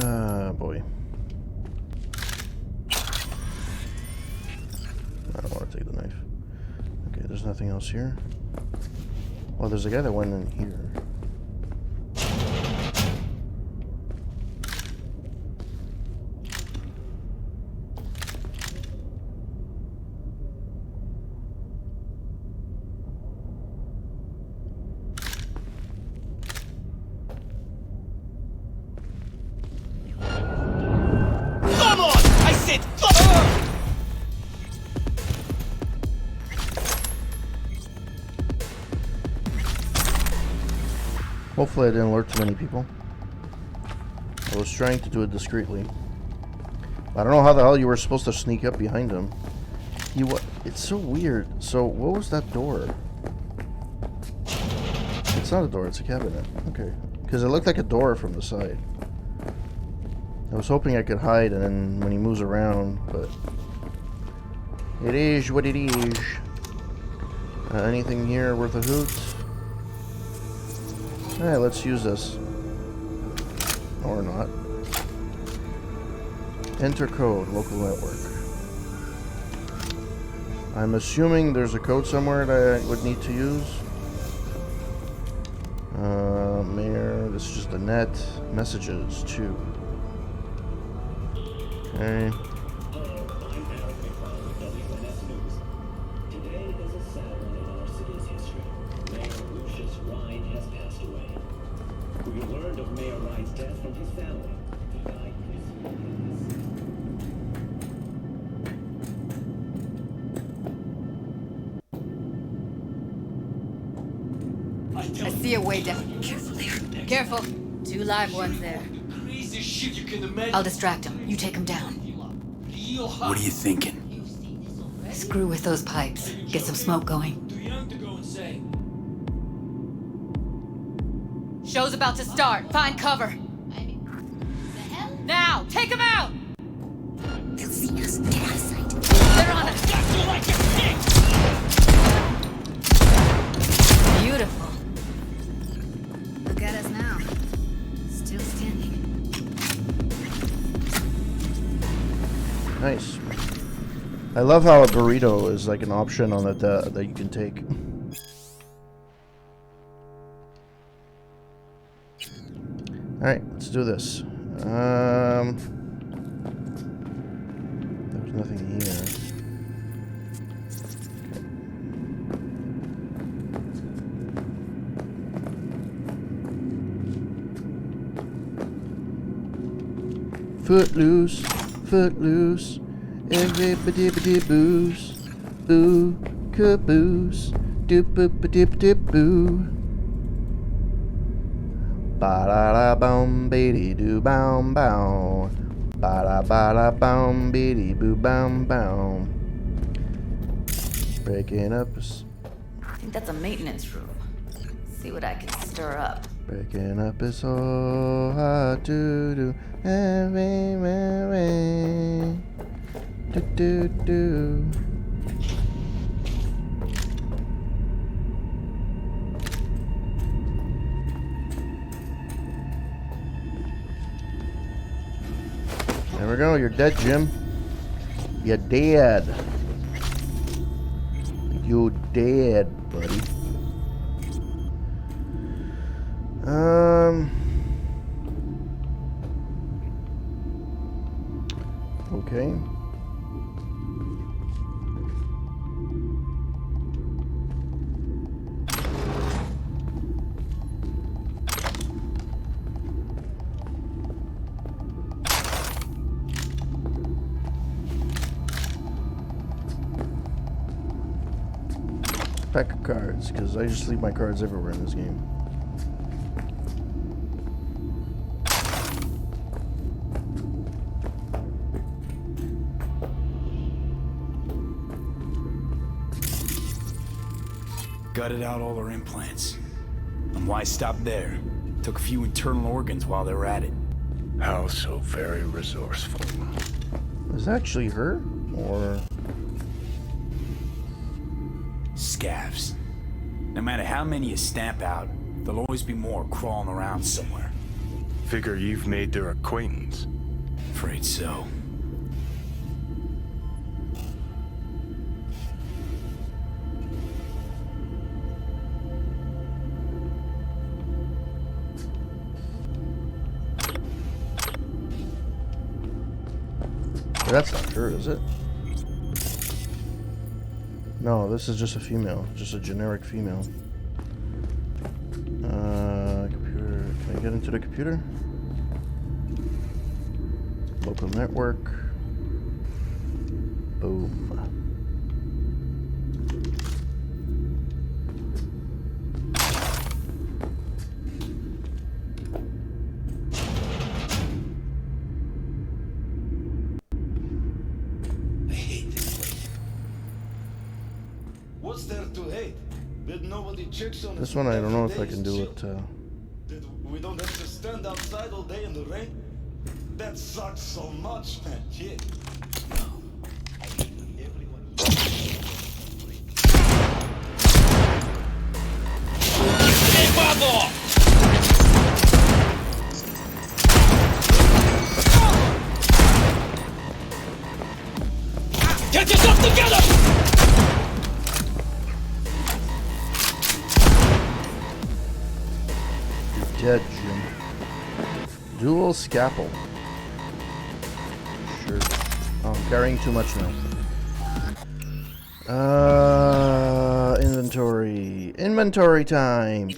Ah, boy. I don't want to take the knife. Okay, there's nothing else here. Well, there's a guy that went in here. Come on! I said Hopefully I didn't alert too many people. I was trying to do it discreetly. I don't know how the hell you were supposed to sneak up behind him. It's so weird. So, what was that door? It's not a door, it's a cabinet. Okay. Because it looked like a door from the side. I was hoping I could hide and then when he moves around, but... It is what it is. Anything here worth a hoot? Alright, let's use this. Or not. Enter code, local network. I'm assuming there's a code somewhere that I would need to use. Mayor, this is just the net. Messages, 2. Okay. We learned of Mayor Wright's death from his family. He died I see a way down. Careful there. Careful. 2 live ones there. Crazy shit you can imagine. I'll distract him. You take him down. What are you thinking? Screw with those pipes. Get some smoke going. Too young to go insane. Show's about to start. Find cover. Now, take him out! They'll see us. Get out of sight. They're on us. Beautiful. Look at us now. Still standing. Nice. I love how a burrito is like an option on that you can take. Alright, let's do this. There's nothing here. Footloose, footloose, everybody booze, boo, caboose, doop boop dip dip boo. Ba da da bum beady doo bow bow. Ba da bum beady boo bow bow. Breaking up. I think that's a maintenance room. See what I can stir up. Breaking up is so hard to do. Everywhere. Do do do. There we go, you're dead, Jim. You're dead. You're dead, buddy. Okay. Pack of cards, because I just leave my cards everywhere in this game. Gutted out all their implants. And why stop there? Took a few internal organs while they were at it. How so very resourceful. Is that actually her? Or... Scavs. No matter how many you stamp out, there'll always be more crawling around somewhere. Figure you've made their acquaintance. Afraid so. That's not her, is it? No, this is just a female. Just a generic female. Computer. Can I get into the computer? Local network. Boom. What's there to hate? That nobody checks on us This one I don't know if I every day can is do chill. it. That we don't have to stand outside all day in the rain. That sucks so much, man. Yeah. Hey, Pablo! Get yourself together! You're dead, Jim. Dual scalpel. Sure. Oh, I'm carrying too much now. Inventory. Inventory time.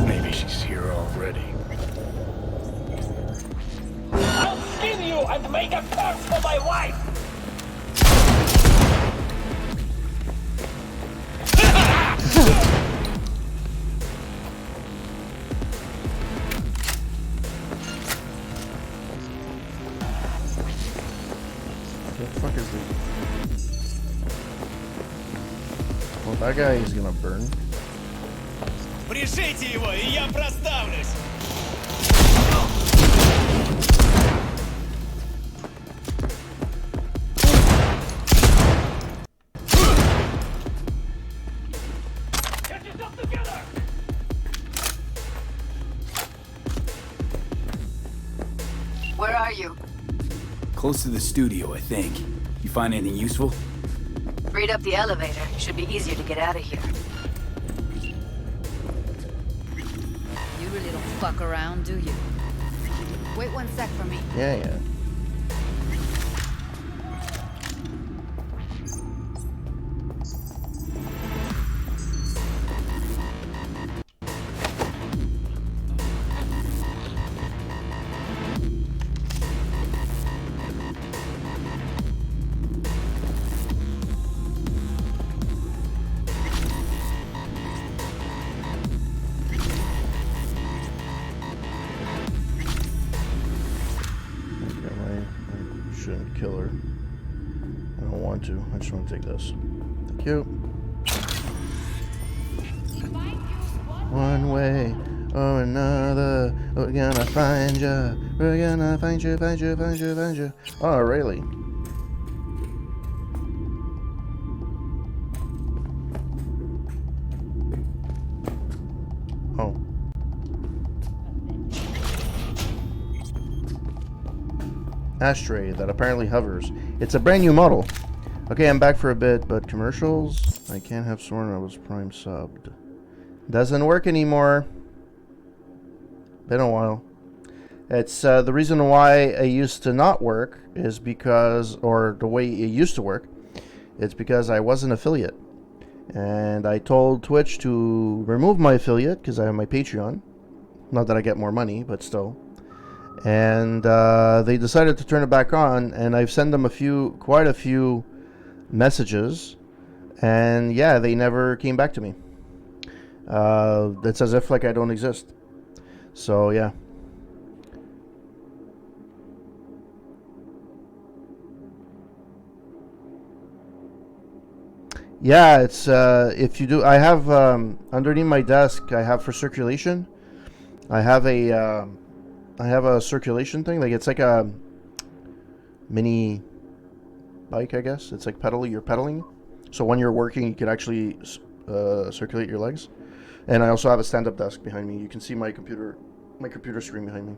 Maybe she's here already. I'll skin you and make a corpse for my wife! What the fuck is this? Well, that guy is gonna burn. Пришейте его, и я проставлюсь! Get yourself together! Where are you? Close to the studio, I think. You find anything useful? Freed up the elevator. Should be easier to get out of here. You really don't fuck around, do you? Wait 1 sec for me. Yeah, yeah. Shouldn't kill her. I don't want to. I just want to take this. Thank you. One way or another, we're gonna find you. We're gonna find you, find you, find you, find you. Oh, really? Oh. Ashtray that apparently hovers. It's a brand new model. Okay, I'm back for a bit, but commercials? I can't have sworn I was prime subbed. Doesn't work anymore. Been a while. It's the reason why it used to not work is because, or the way it used to work, it's because I was an affiliate. And I told Twitch to remove my affiliate because I have my Patreon. Not that I get more money, but still. And they decided to turn it back on, and I've sent them quite a few messages, and yeah, they never came back to me. It's as if like I don't exist. So yeah. Yeah, it's if you do, I have underneath my desk, I have for circulation. I have a circulation thing. Like it's like a mini bike, I guess. It's like pedaling. You're pedaling, so when you're working, you can actually circulate your legs. And I also have a stand-up desk behind me. You can see my computer screen behind me.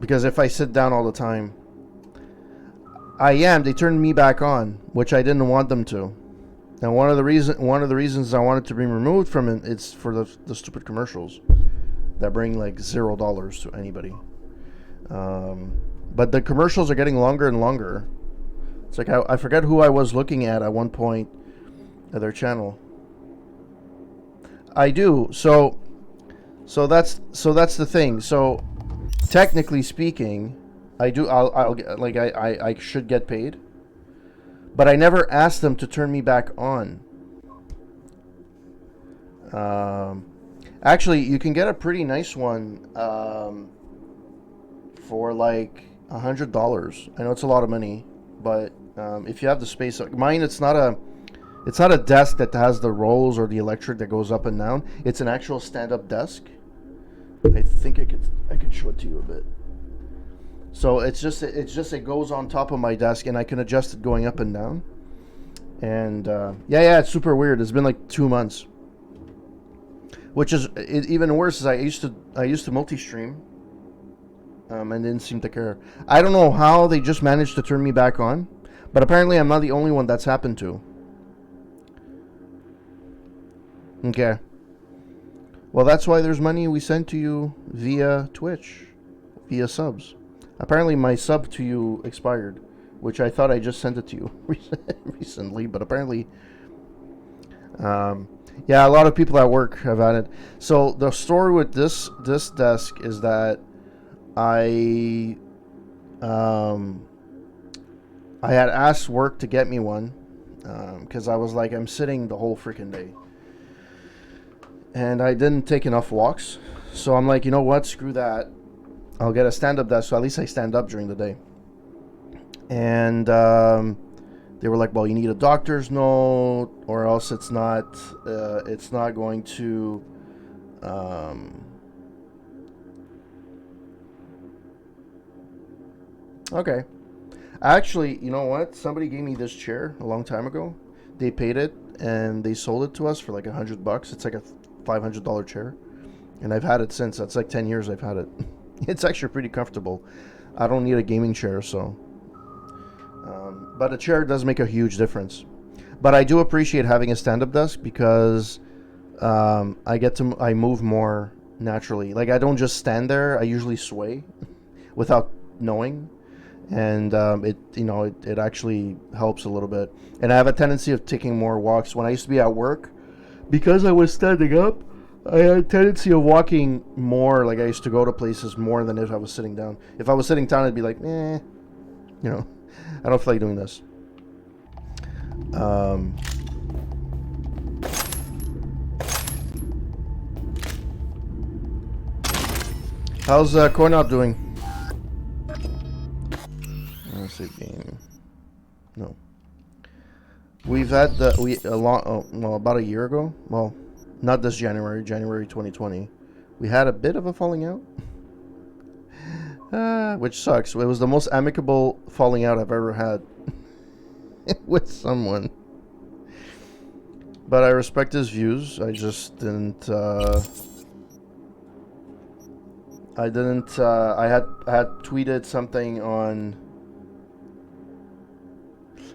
Because if I sit down all the time, they turned me back on, which I didn't want them to. And one of the reasons I wanted to be removed from it, it's for the stupid commercials that bring like $0 to anybody. But the commercials are getting longer and longer. It's like I forget who I was looking at one point at their channel. I do. So that's the thing. So technically speaking, I should get paid, but I never asked them to turn me back on. Actually, you can get a pretty nice one for like $100. I know it's a lot of money, but if you have the space, like mine, it's not a desk that has the rolls or the electric that goes up and down. It's an actual stand-up desk. I think I could show it to you a bit. So it goes on top of my desk, and I can adjust it going up and down. And yeah, it's super weird. It's been like 2 months, which is even worse. Is I used to multi-stream, and didn't seem to care. I don't know how they just managed to turn me back on, but apparently I'm not the only one that's happened to. Okay. Well, that's why there's money we send to you via Twitch, via subs. Apparently my sub to you expired, which I thought I just sent it to you recently, but apparently, yeah, a lot of people at work have had it. So the story with this desk is that I had asked work to get me one, because I was like, I'm sitting the whole freaking day. And I didn't take enough walks. So I'm like, you know what? Screw that. I'll get a stand-up desk, so at least I stand up during the day. And they were like, well, you need a doctor's note, or else it's not going to... Okay. Actually, you know what? Somebody gave me this chair a long time ago. They paid it, and they sold it to us for like $100. It's like a $500 chair, and I've had it since. That's like 10 years I've had it. It's actually pretty comfortable. I don't need a gaming chair, so but a chair does make a huge difference. But I do appreciate having a stand-up desk because I move more naturally. Like I don't just stand there. I usually sway without knowing, and it actually helps a little bit. And I have a tendency of taking more walks. When I used to be at work, because I was standing up, I had a tendency of walking more. Like I used to go to places more than if I was sitting down. If I was sitting down, I'd be like, I don't feel like doing this. How's Cornop doing? Let's see, game. No. We've had about a year ago. Well, not this January 2020. We had a bit of a falling out. Which sucks. It was the most amicable falling out I've ever had with someone. But I respect his views. I just didn't. I had tweeted something on.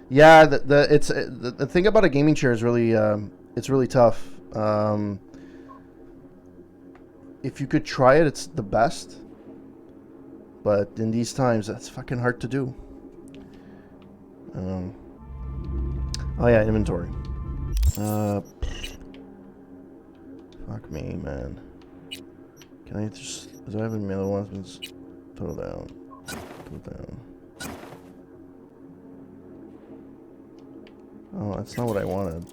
Yeah, the thing about a gaming chair is really it's really tough. If you could try it, it's the best. But in these times, that's fucking hard to do. Oh yeah, inventory. Fuck me, man. Can I just... Do I have any other ones? Throw down. Throw down. Oh, that's not what I wanted.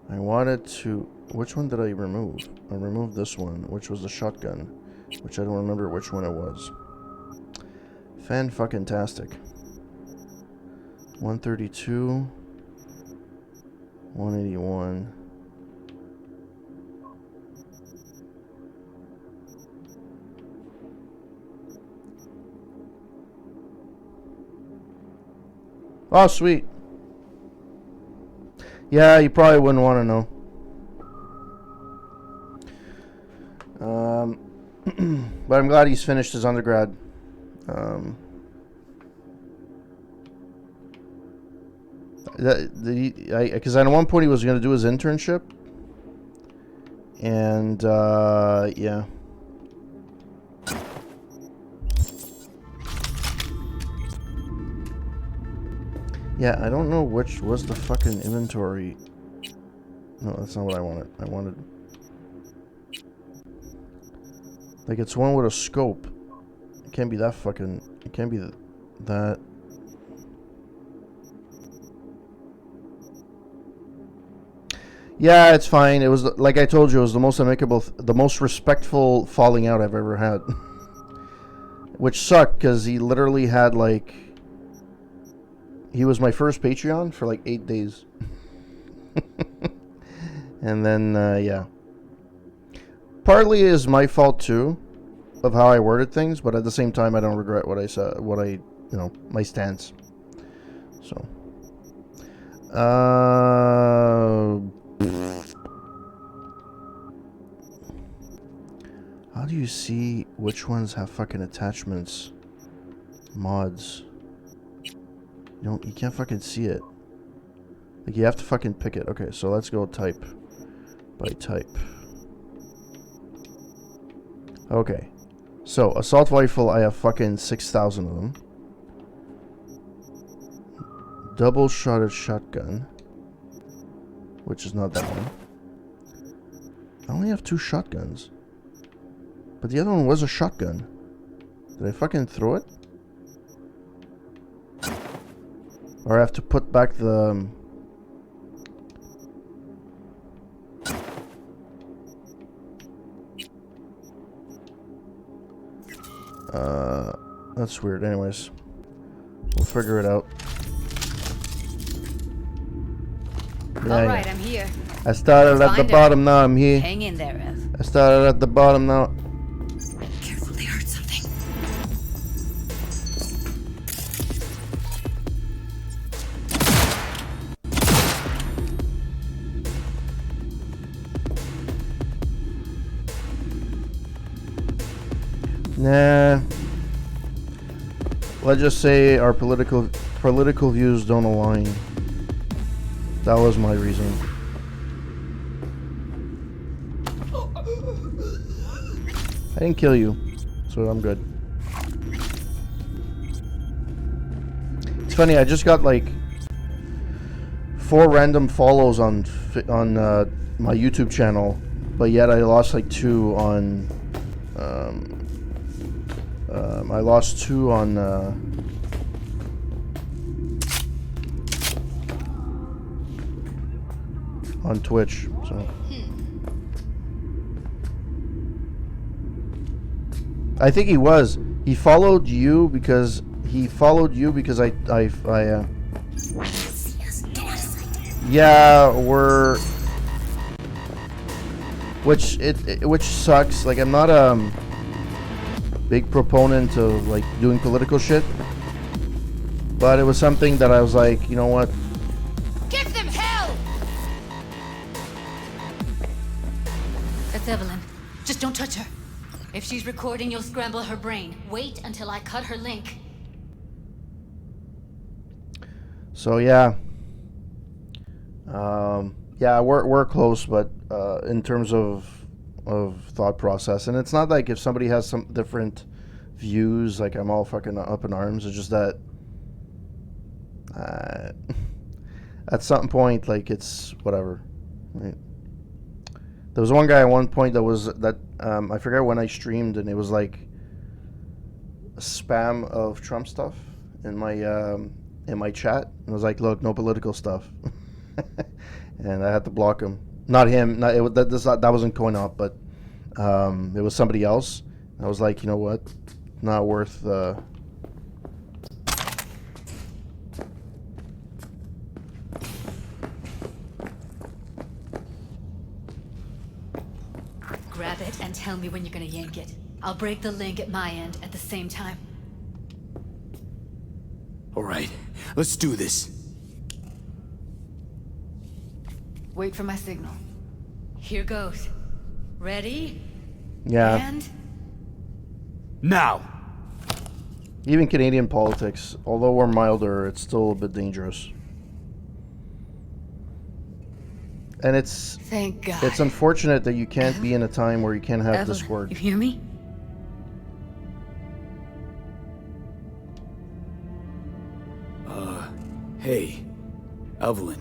I wanted to... Which one did I remove? I removed this one, which was the shotgun, which I don't remember which one it was. Fan-fucking-tastic. 132. 181. Oh, sweet. Yeah, you probably wouldn't want to know. But I'm glad he's finished his undergrad. Because at one point he was going to do his internship. And, yeah. Yeah, I don't know which was the fucking inventory. No, that's not what I wanted. I wanted... Like, it's one with a scope. It can't be that fucking... It can't be that... Yeah, it's fine. It was, like I told you, it was the most amicable, the most respectful falling out I've ever had. Which sucked, because he literally had, like... He was my first Patreon for, like, 8 days. And then, yeah. Partly is my fault, too, of how I worded things, but at the same time, I don't regret what I said, you know, my stance. So. How do you see which ones have fucking attachments? Mods. You can't fucking see it. Like, you have to fucking pick it. Okay, so let's go type by type. Okay. So, assault rifle, I have fucking 6,000 of them. Double-shotted shotgun. Which is not that one. I only have 2 shotguns. But the other one was a shotgun. Did I fucking throw it? Or I have to put back the... That's weird. Anyways. We'll figure it out. Alright, I'm here. I started at the bottom, now I'm here. Hang in there, Ev. I started at the bottom, now... Careful, they heard something. Nah. Let's just say our political views don't align. That was my reason. I didn't kill you, so I'm good. It's funny, I just got like 4 random follows on my YouTube channel, but yet I lost like 2 on I lost 2 on Twitch, so I think he was. He followed you because yeah, we're which sucks. Like, I'm not a big proponent of like doing political shit, but it was something that I was like, you know what? Give them hell! That's Evelyn. Just don't touch her. If she's recording, you'll scramble her brain. Wait until I cut her link. So yeah. Yeah, we're close, but in terms of thought process, and it's not like if somebody has some different views, like I'm all fucking up in arms. It's just that at some point, like, it's whatever. Right? There was one guy at one point that I forget when I streamed, and it was like a spam of Trump stuff in my chat, and I was like, look, no political stuff. and I had to block him. Not him. Not, that wasn't going up, but it was somebody else. I was like, you know what? Not worth. Grab it and tell me when you're gonna yank it. I'll break the link at my end at the same time. All right, let's do this. Wait for my signal. Here goes. Ready? Yeah. And now. Even Canadian politics, although we're milder, it's still a bit dangerous. And it's thank God. It's unfortunate that you can't be in a time where you can't have Evelyn, Discord. you hear me? Hey, Evelyn.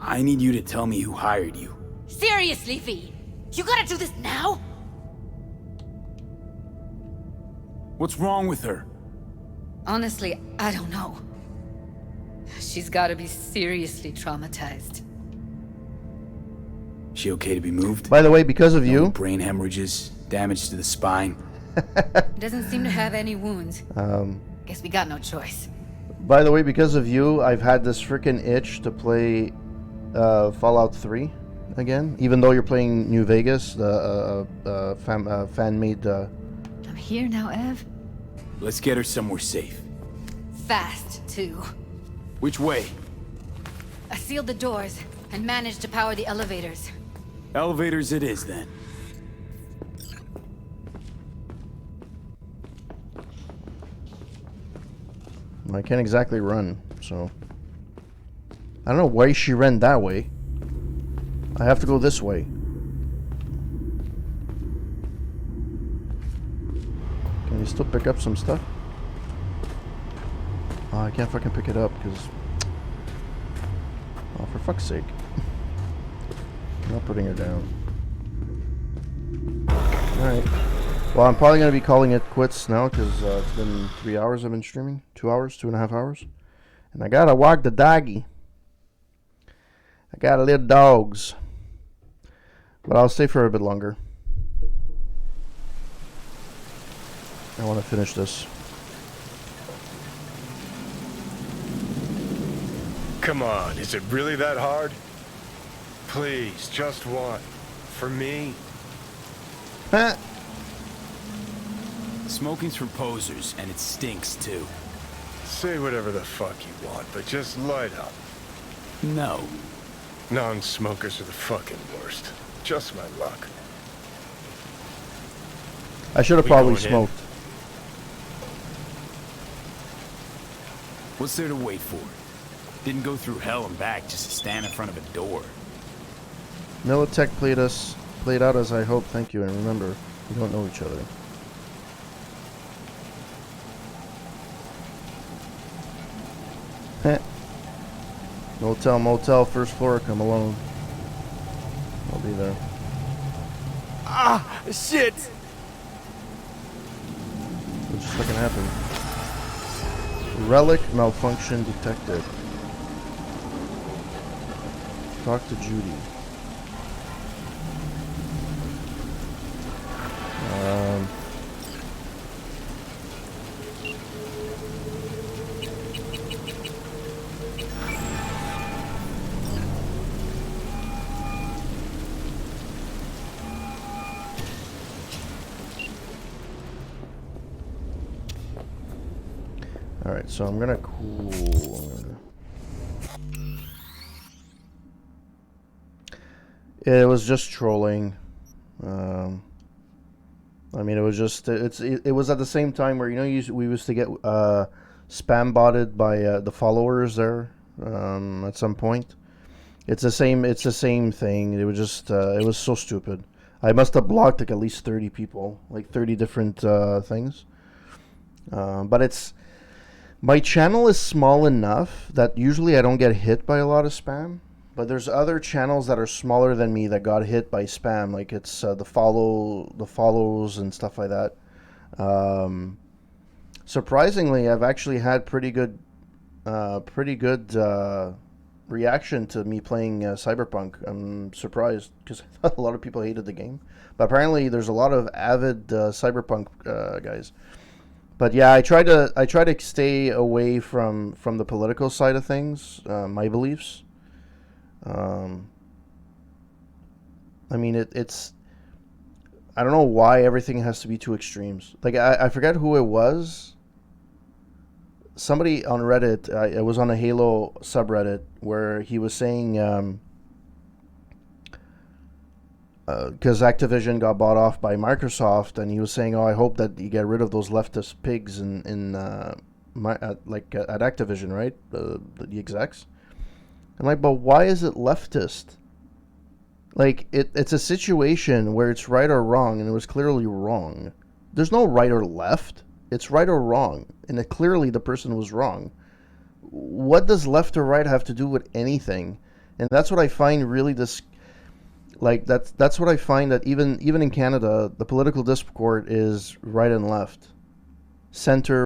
I need you to tell me who hired you. Seriously, V? You gotta do this now? What's wrong with her? Honestly, I don't know. She's gotta be seriously traumatized. She okay to be moved? By the way, because of you, brain hemorrhages, damage to the spine. Doesn't seem to have any wounds. Guess we got no choice. By the way, because of you, I've had this freaking itch to play Fallout 3 again, even though you're playing New Vegas, the fan-made. I'm here now, Ev. Let's get her somewhere safe. Fast, too. Which way? I sealed the doors and managed to power the elevators. Elevators it is, then. I can't exactly run, so... I don't know why she ran that way. I have to go this way. Can you still pick up some stuff? Oh, I can't fucking pick it up, because... Oh, for fuck's sake. I'm not putting her down. Alright. Well, I'm probably going to be calling it quits now, because it's been 3 hours I've been streaming. 2 hours, 2.5 hours. And I gotta walk the doggy. I got little dogs. But I'll stay for a bit longer. I want to finish this. Come on, is it really that hard? Please, just one. For me? Smoking's for posers, and it stinks, too. Say whatever the fuck you want, but just light up. No. Non-smokers are the fucking worst. Just my luck. I should have probably smoked. What's there to wait for? Didn't go through hell and back just to stand in front of a door. Militech played out as I hoped, thank you, and remember, we don't know each other. Heh. Motel, first floor, come alone. I'll be there. Ah, shit! What just fucking happened? Relic malfunction detected. Talk to Judy. Alright, so I'm gonna It was just trolling. I mean, it was just it was at the same time where we used to get spam botted by the followers there at some point. It's the same thing. It was just it was so stupid. I must have blocked like at least 30 people, like 30 different things. But my channel is small enough that usually I don't get hit by a lot of spam. But there's other channels that are smaller than me that got hit by spam, like it's the follows and stuff like that. Surprisingly, I've actually had pretty good reaction to me playing Cyberpunk. I'm surprised because I thought a lot of people hated the game, but apparently there's a lot of avid Cyberpunk guys. But yeah, I try to stay away from the political side of things, my beliefs. I mean, it's I don't know why everything has to be two extremes. Like I forget who it was. Somebody on Reddit, it was on a Halo subreddit, where he was saying, because Activision got bought off by Microsoft, and he was saying, "Oh, I hope that you get rid of those leftist pigs in at Activision, right? The execs." I'm like, but why is it leftist? Like it's a situation where it's right or wrong, and it was clearly wrong. There's no right or left. It's right or wrong, and clearly the person was wrong. What does left or right have to do with anything? And that's what I find really that's what I find, that even in Canada, the political discord is right and left, center